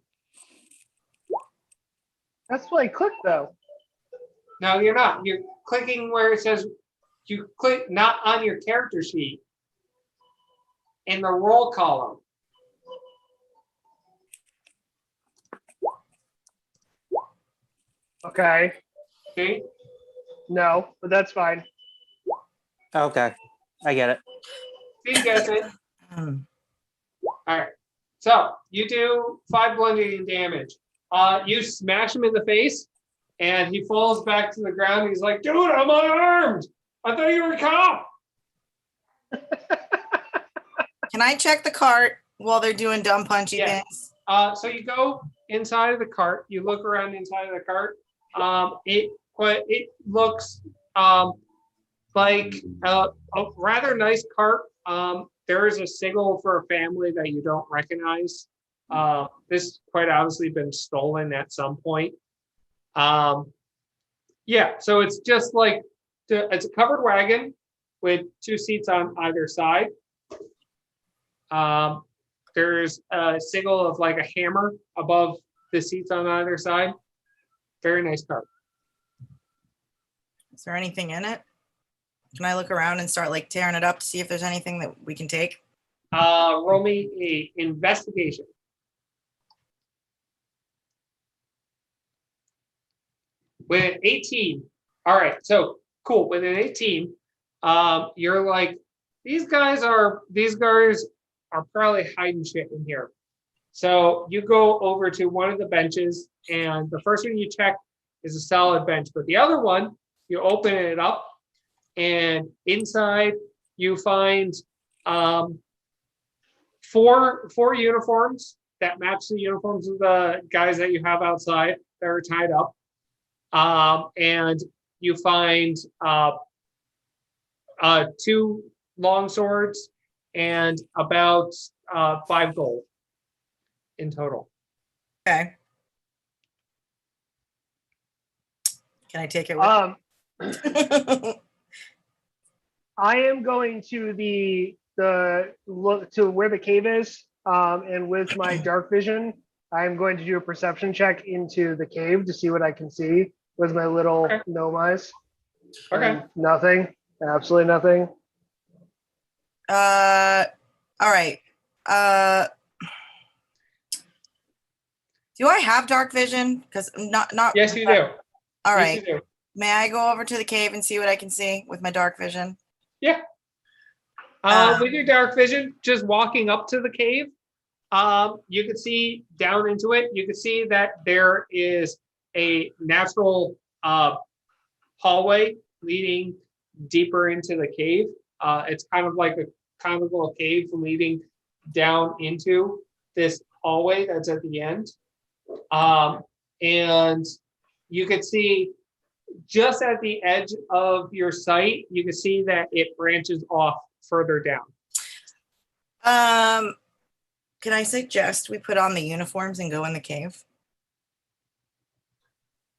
A: That's what I clicked though.
B: No, you're not. You're clicking where it says you click not on your character sheet. In the roll column.
A: Okay.
B: See?
A: No, but that's fine.
D: Okay, I get it.
B: See, gets it.
C: Hmm.
B: All right. So you do 5 bludgeoning damage. You smash him in the face, and he falls back to the ground. He's like, "Dude, I'm unarmed. I thought you were a cop."
C: Can I check the cart while they're doing dumb punchy
B: Yeah.
C: things?
B: So you go inside of the cart. You look around inside of the cart. It looks like a rather nice cart. There is a signal for a family that you don't recognize. This quite obviously been stolen at some point. Yeah, so it's just like it's a covered wagon with 2 seats on either side. There's a signal of like a hammer above the seats on either side. Very nice cart.
C: Is there anything in it? Can I look around and start like tearing it up to see if there's anything that we can take?
B: Roll me a investigation. With an 18, all right, so cool. With an 18, you're like, these guys are probably hiding shit in here. So you go over to one of the benches, and the first one you check is a solid bench, but the other one, you open it up, and inside you find four uniforms that match the uniforms of the guys that you have outside that are tied up. And you find 2 long swords and about 5 gold in total.
C: Okay. Can I take it with
A: I am going to the look to where the cave is, and with my dark vision, I am going to do a perception check into the cave to see what I can see with my little gnome eyes.
B: Okay.
A: And nothing. Absolutely nothing.
C: all right. Do I have dark vision? Because not
B: Yes, you do.
C: All
B: Yes,
C: right.
B: you do.
C: May I go over to the cave and see what I can see with my dark vision?
B: Yeah. With your dark vision, just walking up to the cave, you can see down into it. You can see that there is a natural hallway leading deeper into the cave. It's kind of like a conical cave leading down into this hallway that's at the end. And you can see just at the edge of your sight, you can see that it branches off further down.
C: Can I suggest we put on the uniforms and go in the cave?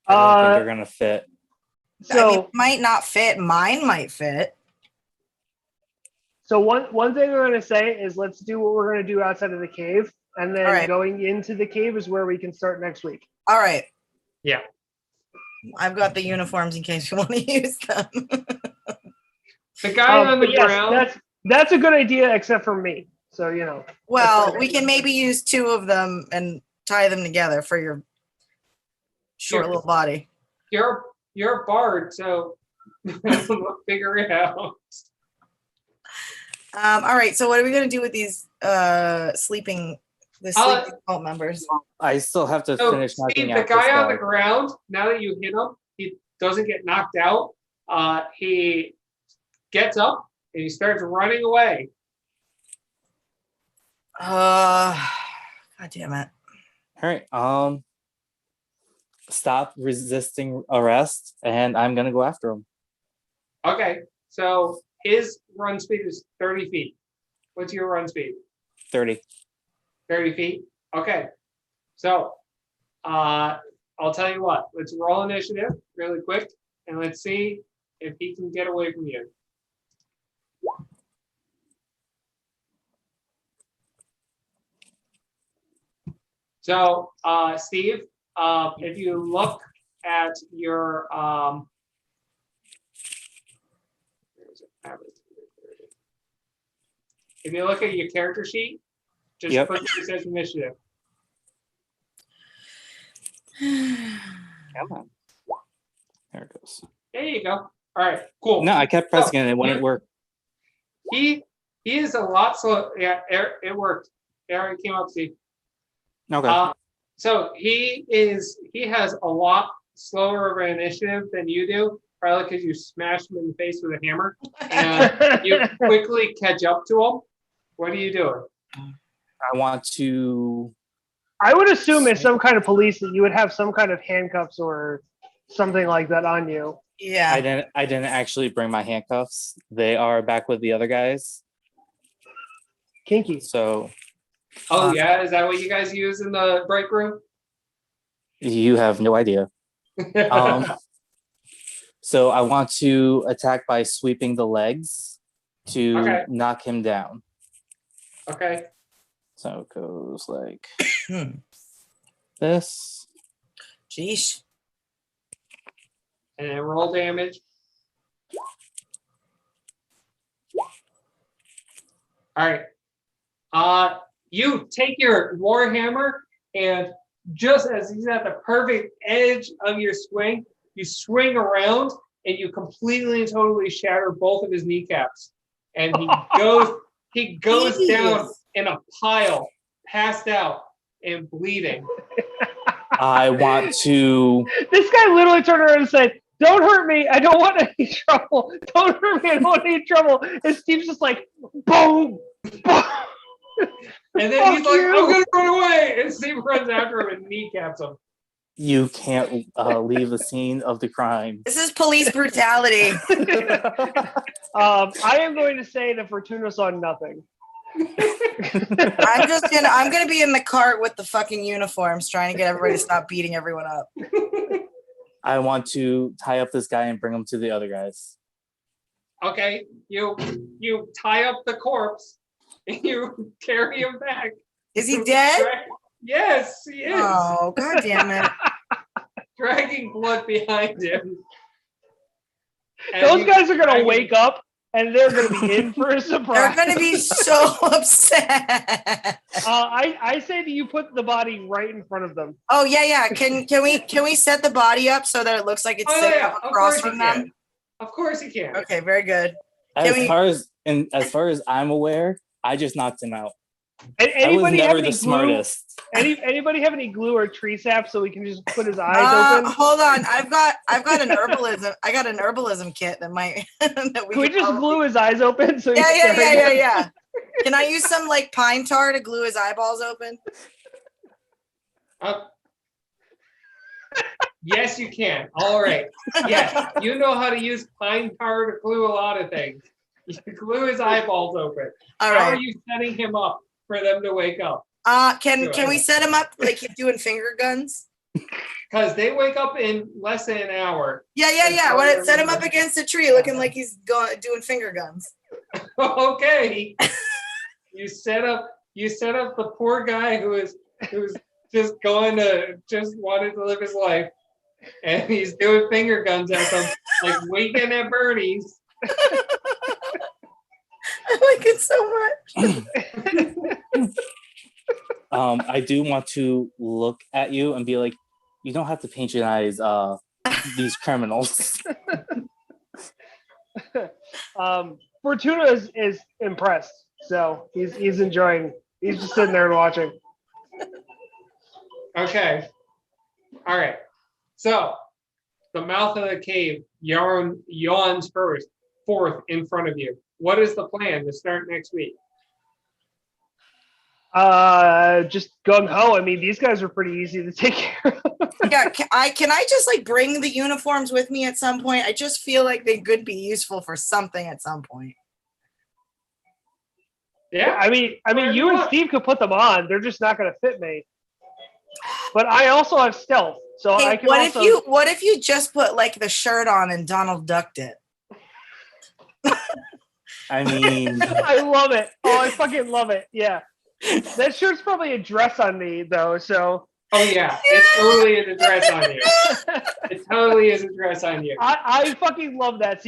D: I don't think they're gonna fit.
A: So
C: I mean, it might not fit. Mine might fit.
A: So one thing we're going to say is let's do what we're going to do outside of the cave, and then
C: All right.
A: going into the cave is where we can start next week.
C: All right.
B: Yeah.
C: I've got the uniforms in case you want to use them.
B: The guy on the
A: but yes,
B: ground.
A: that's a good idea, except for me. So you know.
C: Well, we can maybe use 2 of them and tie them together for your short
B: Sure.
C: little body.
B: You're a bard, so figure it out.
C: All right. So what are we going to do with these sleeping cult members?
D: I still have to
B: So
D: finish knocking
B: Steve, the
D: out this
B: guy on
D: guy.
B: the ground, now that you hit him, he doesn't get knocked out. He gets up and he starts running away.
C: God damn it.
D: All right. Stop resisting arrest, and I'm gonna go after him.
B: Okay, so his run speed is 30 feet. What's your run speed?
D: 30.
B: 30 feet. Okay, so I'll tell you what. Let's roll initiative really quick, and let's see if he can get away from you. So, Steve, if you look at your if you look at your character sheet, just
D: Yep.
B: put this as initiative.
D: Come on. There it goes.
B: There you go. All right, cool.
D: No, I kept pressing it and it wouldn't work.
B: He is a lot slow. Yeah, it worked. Aaron came up, see.
D: Okay.
B: So he has a lot slower of an initiative than you do, probably because you smashed him in the face with a hammer, and you quickly catch up to him. What are you doing?
D: I want to.
A: I would assume as some kind of police that you would have some kind of handcuffs or something like that on you.
C: Yeah.
D: I didn't actually bring my handcuffs. They are back with the other guys.
A: Kinky.
D: So
B: Oh yeah, is that what you guys use in the break room?
D: you have no idea. So I want to attack by sweeping the legs to
B: Okay.
D: knock him down.
B: Okay.
D: So it goes like this.
C: Jeez.
B: And then roll damage. All right. You take your warhammer and just as he's at the perfect edge of your swing, you swing around and you completely and totally shatter both of his kneecaps. And he goes down in a pile, passed out and bleeding.
D: I want to.
A: This guy literally turned around and said, "Don't hurt me. I don't want any trouble. Don't hurt me. I don't want any trouble." And Steve's just like, boom, boom.
B: And then he's like, "I'm gonna run away!" And Steve runs after him and kneecaps him.
D: You can't leave the scene of the crime.
C: This is police brutality.
A: I am going to say that Fortuna saw nothing.
C: I'm gonna be in the cart with the fucking uniforms trying to get everybody to stop beating everyone up.
D: I want to tie up this guy and bring him to the other guys.
B: Okay, you tie up the corpse and you carry him back.
C: Is he dead?
B: Yes, he is.
C: Oh, god damn it.
B: Dragging blood behind him. And
A: Those
B: he's
A: guys are going to
B: dragging-
A: wake up and they're going to be in for a
C: They're
A: surprise.
C: gonna be so upset.
A: I say that you put the body right in front of them.
C: Oh yeah. Can we set the body up so that it looks like it's
B: Oh
C: sitting
B: yeah,
C: up
B: of
C: across
B: course
C: from
B: he
C: them?
B: can. Of course he can.
C: Okay, very good.
D: As far as I'm aware, I just knocked him out. I was
A: Anybody have
D: never
A: any
D: the
A: glue?
D: smartest.
A: Anybody have any glue or tree sap so we can just put his eyes open?
C: Hold on, I've got an herbalism. I got an herbalism kit that might. That
A: Can we
C: could
A: just
C: probably-
A: glue his eyes open? So he's staring at us?
C: Yeah. Can I use some like pine tar to glue his eyeballs open?
B: Yes, you can. All right. Yes, you know how to use pine tar to glue a lot of things. You glue his eyeballs open.
C: All
B: How are
C: right.
B: you setting him up for them to wake up?
C: Can we set him up like he's doing finger guns?
B: Because they wake up in less than an hour.
C: Yeah. Set him up against a tree, looking like he's doing finger guns.
B: Okay. You set up the poor guy who's just wanted to live his life, and he's doing finger guns at them like Weekend at Bernie's.
C: I like it so much.
D: I do want to look at you and be like, you don't have to patronize these criminals.
A: Fortuna is impressed, so he's enjoying. He's just sitting there and watching.
B: Okay. All right. So the mouth of the cave yawns forth in front of you. What is the plan to start next week?
A: Just gung ho. I mean, these guys are pretty easy to take care of.
C: Yeah, can I just like bring the uniforms with me at some point? I just feel like they could be useful for something at some point.
B: Yeah.
A: I mean, you and Steve could put them on. They're just not going to fit me. But I also have stealth, so
C: Hey,
A: I can.
C: What if you just put like the shirt on and Donald ducked it?
D: I mean,
A: I love it. Oh, I fucking love it. Yeah, that shirt's probably a dress on me though. So.
B: Oh yeah, it totally is a dress on you. It totally is a dress on you.
A: I fucking love that.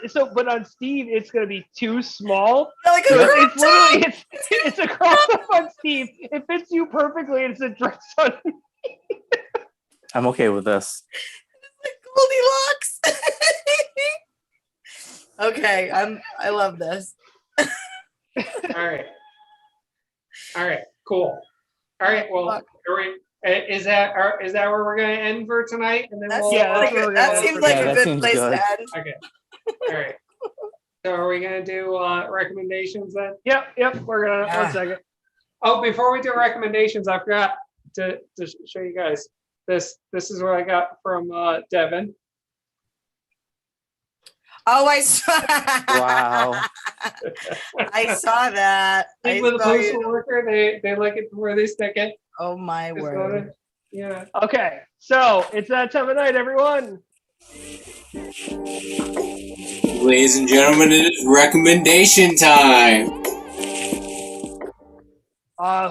A: So but on Steve, it's gonna be too small.
C: Like a
A: So
C: crop
A: it's
C: top?
A: literally it's a crop top on Steve. It fits you perfectly, and it's a dress on me.
D: I'm okay with this.
C: Okay, I love this.
B: All right, cool. All right, well,
C: Fuck.
B: is that where we're gonna end for tonight? And then
C: That
B: we'll
C: seems
A: Yeah,
C: like
A: that's
C: a,
A: what we're
C: that
A: gonna
C: seems
A: do.
C: like
D: Yeah,
C: a
D: that
C: good
D: seems
C: place
D: good.
C: to end.
B: okay. All right. So are we gonna do recommendations then?
A: Yep. We're gonna
C: Yeah.
A: 1 second.
B: Oh, before we do recommendations, I forgot to show you guys this. This is what I got from Devin.
C: Oh, I saw.
D: Wow.
C: I saw that. I
B: With a
C: saw
B: postal
C: you.
B: worker, they like it where they stick it.
C: Oh my
B: Just
C: word.
B: wanna- yeah.
A: Okay, so it's that time of night, everyone.
E: Ladies and gentlemen, it is recommendation time.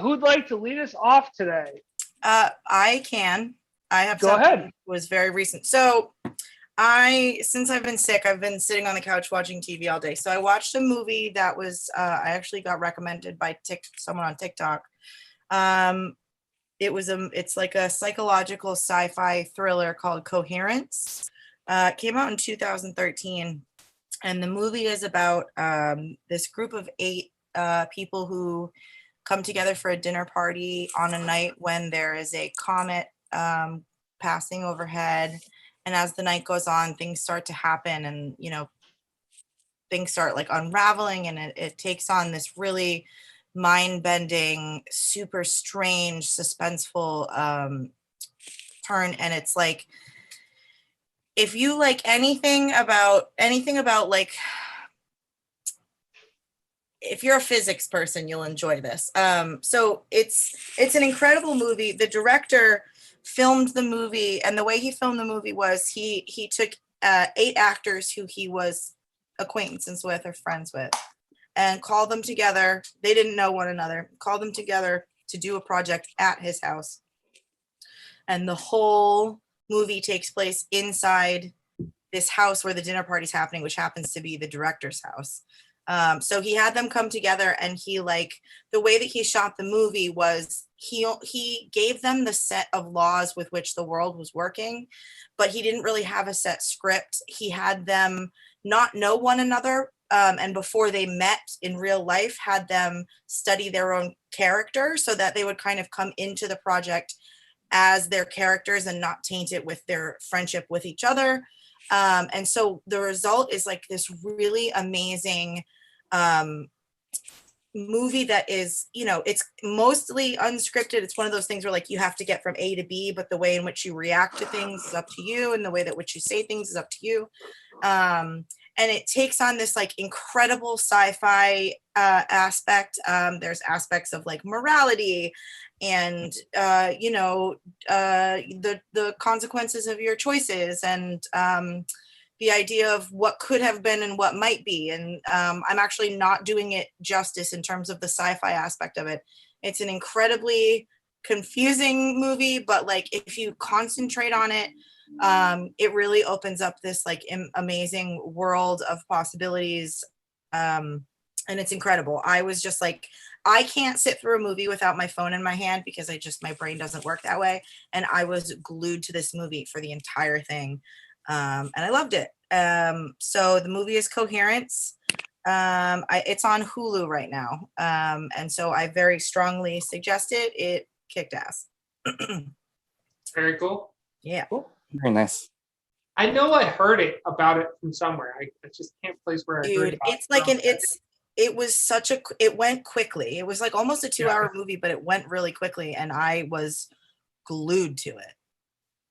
A: Who'd like to lead us off today?
C: I can. I have
A: Go
C: something
A: ahead.
C: that was very recent. So since I've been sick, I've been sitting on the couch watching TV all day. So I watched a movie that was I actually got recommended by someone on TikTok. It's like a psychological sci-fi thriller called Coherence. It came out in 2013, and the movie is about this group of 8 people who come together for a dinner party on a night when there is a comet passing overhead. And as the night goes on, things start to happen, and things start like unraveling, and it takes on this really mind-bending, super strange, suspenseful turn. And it's like, if you like anything about like, if you're a physics person, you'll enjoy this. So it's an incredible movie. The director filmed the movie, and the way he filmed the movie was he took 8 actors who he was acquaintances with or friends with, and called them together. They didn't know one another. Called them together to do a project at his house, and the whole movie takes place inside this house where the dinner party's happening, which happens to be the director's house. So he had them come together, and he, like, the way that he shot the movie was he gave them the set of laws with which the world was working, but he didn't really have a set script. He had them not know one another, and before they met in real life, had them study their own character so that they would kind of come into the project as their characters and not taint it with their friendship with each other. And so the result is like this really amazing movie that is, it's mostly unscripted. It's one of those things where, like, you have to get from A to B, but the way in which you react to things is up to you, and the way that which you say things is up to you. And it takes on this like incredible sci-fi aspect. There's aspects of like morality and the consequences of your choices, and the idea of what could have been and what might be. And I'm actually not doing it justice in terms of the sci-fi aspect of it. It's an incredibly confusing movie, but like if you concentrate on it, it really opens up this like amazing world of possibilities. And it's incredible. I was just like, I can't sit through a movie without my phone in my hand because my brain doesn't work that way. And I was glued to this movie for the entire thing. And I loved it. So the movie is Coherence. It's on Hulu right now. And so I very strongly suggest it. It kicked ass.
B: Very cool.
C: Yeah.
A: Cool.
D: Very nice.
B: I know I heard it about it from somewhere. I just can't place where I heard
C: Dude,
B: about
C: it's like
B: from.
C: it went quickly. It was like almost a 2-hour movie, but it went really quickly, and I was glued to it.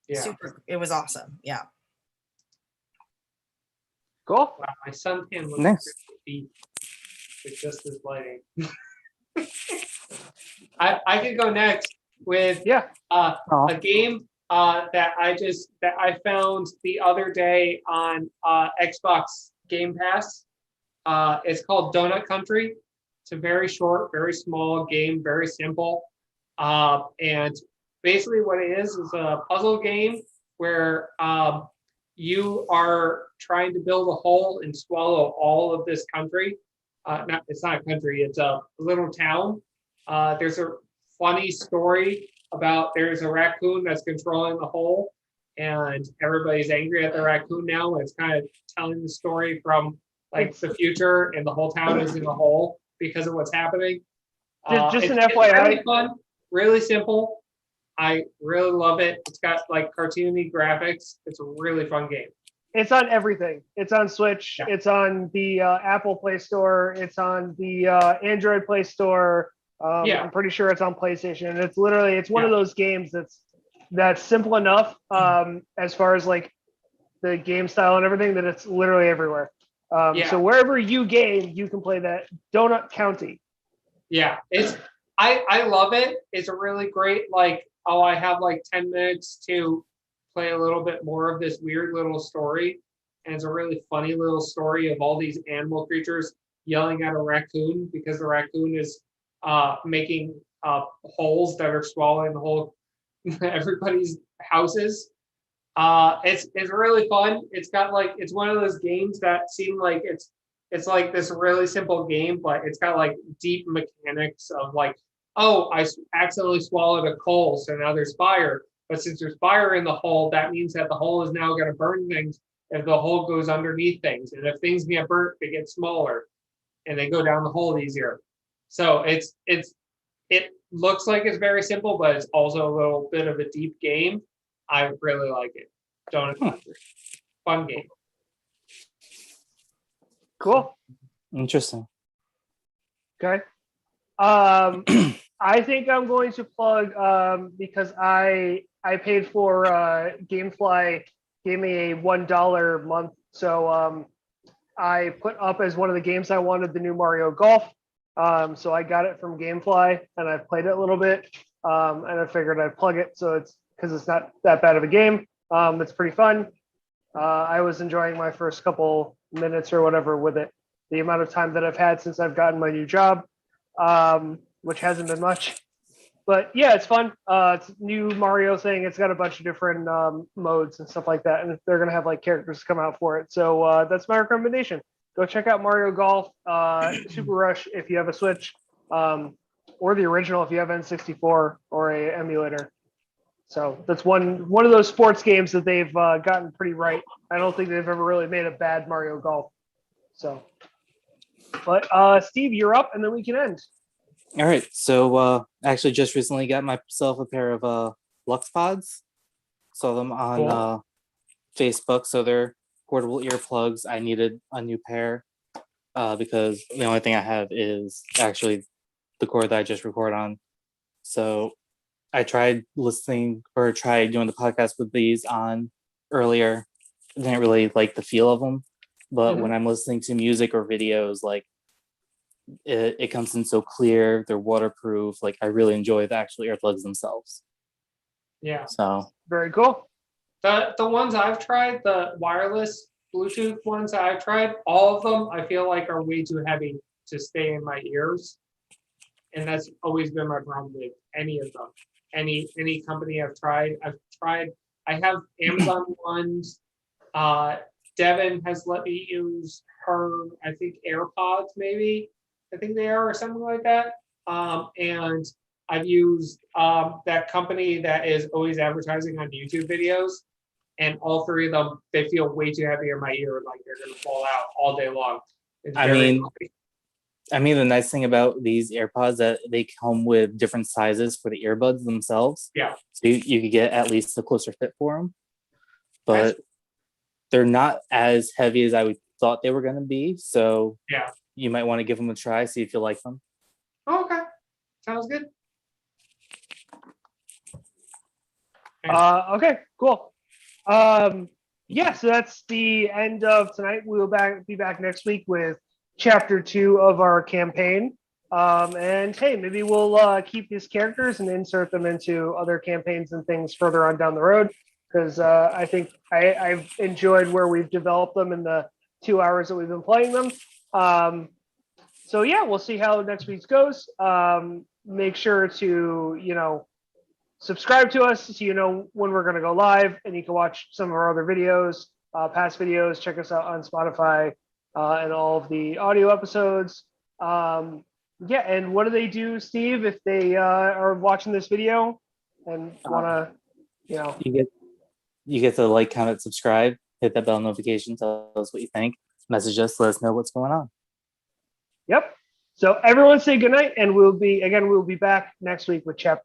B: Yeah.
C: It was awesome. Yeah.
A: Cool.
B: Wow, my suntan looks
D: Nice.
B: pretty deep with just this lighting. I could go next with
A: Yeah.
B: a game that I found the other day on Xbox Game Pass. It's called Donut Country. It's a very short, very small game, very simple. And basically what it is a puzzle game where you are trying to build a hole and swallow all of this country. It's not a country, it's a little town. There's a funny story about there's a raccoon that's controlling the hole, and everybody's angry at the raccoon now. It's kind of telling the story from like the future, and the whole town is in a hole because of what's happening.
A: Just an
B: It's
A: FYI.
B: really fun, really simple. I really love it. It's got like cartoony graphics. It's a really fun game.
A: It's on everything. It's on Switch.
B: Yeah.
A: It's on the Apple Play Store. It's on the Android Play Store.
B: Yeah.
A: I'm pretty sure it's on PlayStation. It's literally it's one of
B: Yeah.
A: those games that's simple enough as far as like the game style and everything that it's literally everywhere.
B: Yeah.
A: So wherever you game, you can play that. Donut County.
B: Yeah, I love it. It's a really great, like, oh, I have like 10 minutes to play a little bit more of this weird little story. And it's a really funny little story of all these animal creatures yelling at a raccoon because the raccoon is making holes that are swallowing the whole everybody's houses. It's really fun. It's got like it's one of those games that seem like it's like this really simple game, but it's got like deep mechanics of like, oh, I accidentally swallowed a coal, so now there's fire. But since there's fire in the hole, that means that the hole is now going to burn things if the hole goes underneath things. And if things get burnt, they get smaller and they go down the hole easier. So it looks like it's very simple, but it's also a little bit of a deep game. I really like it. Donut Country. Fun game.
A: Cool.
D: Interesting.
A: Okay. I think I'm going to plug because I paid for GameFly gave me a $1 month, so I put up as one of the games I wanted the new Mario Golf. So I got it from GameFly and I've played it a little bit, and I figured I'd plug it so it's because it's not that bad of a game. It's pretty fun. I was enjoying my first couple minutes or whatever with it. The amount of time that I've had since I've gotten my new job, which hasn't been much. But yeah, it's fun. It's a new Mario thing. It's got a bunch of different modes and stuff like that. And they're going to have like characters come out for it. So that's my recommendation. Go check out Mario Golf, Super Rush if you have a Switch, or the original if you have N64 or a emulator. So that's one of those sports games that they've gotten pretty right. I don't think they've ever really made a bad Mario Golf. So, but Steve, you're up, and then we can end.
D: All right. So actually just recently got myself a pair of Lux Pods. Saw them on Facebook. So they're portable earplugs. I needed a new pair because the only thing I have is actually the cord that I just record on. So I tried doing the podcast with these on earlier. I didn't really like the feel of them. But when I'm listening to music or videos, like it comes in so clear, they're waterproof. Like I really enjoy the actual earplugs themselves.
B: Yeah.
D: So
A: Very cool.
B: The ones I've tried, the wireless Bluetooth ones that I've tried, all of them I feel like are way too heavy to stay in my ears. And that's always been my problem with any of them. Any company I've tried. I have Amazon ones. Devin has let me use her, I think AirPods maybe. I think they are or something like that. And I've used that company that is always advertising on YouTube videos. And all three of them, they feel way too heavy in my ear, like they're gonna fall out all day long.
D: I mean, the nice thing about these AirPods that they come with different sizes for the earbuds themselves.
B: Yeah.
D: So you could get at least a closer fit for them. But they're not as heavy as I thought they were going to be. So
B: yeah,
D: you might want to give them a try, see if you like them.
B: Oh, okay. Sounds good.
A: Okay, cool. Yeah, so that's the end of tonight. We will be back next week with chapter 2 of our campaign. And hey, maybe we'll keep these characters and insert them into other campaigns and things further on down the road. Because I think I've enjoyed where we've developed them in the 2 hours that we've been playing them. So yeah, we'll see how next week's goes. Make sure to, subscribe to us so you know when we're going to go live, and you can watch some of our other videos, past videos. Check us out on Spotify and all of the audio episodes. Yeah, and what do they do, Steve, if they are watching this video and want to,
D: You get to like, comment, subscribe, hit that bell notification, tell us what you think. message us, let us know what's going on.
A: Yep. So everyone say goodnight, and we'll be back next week with chapter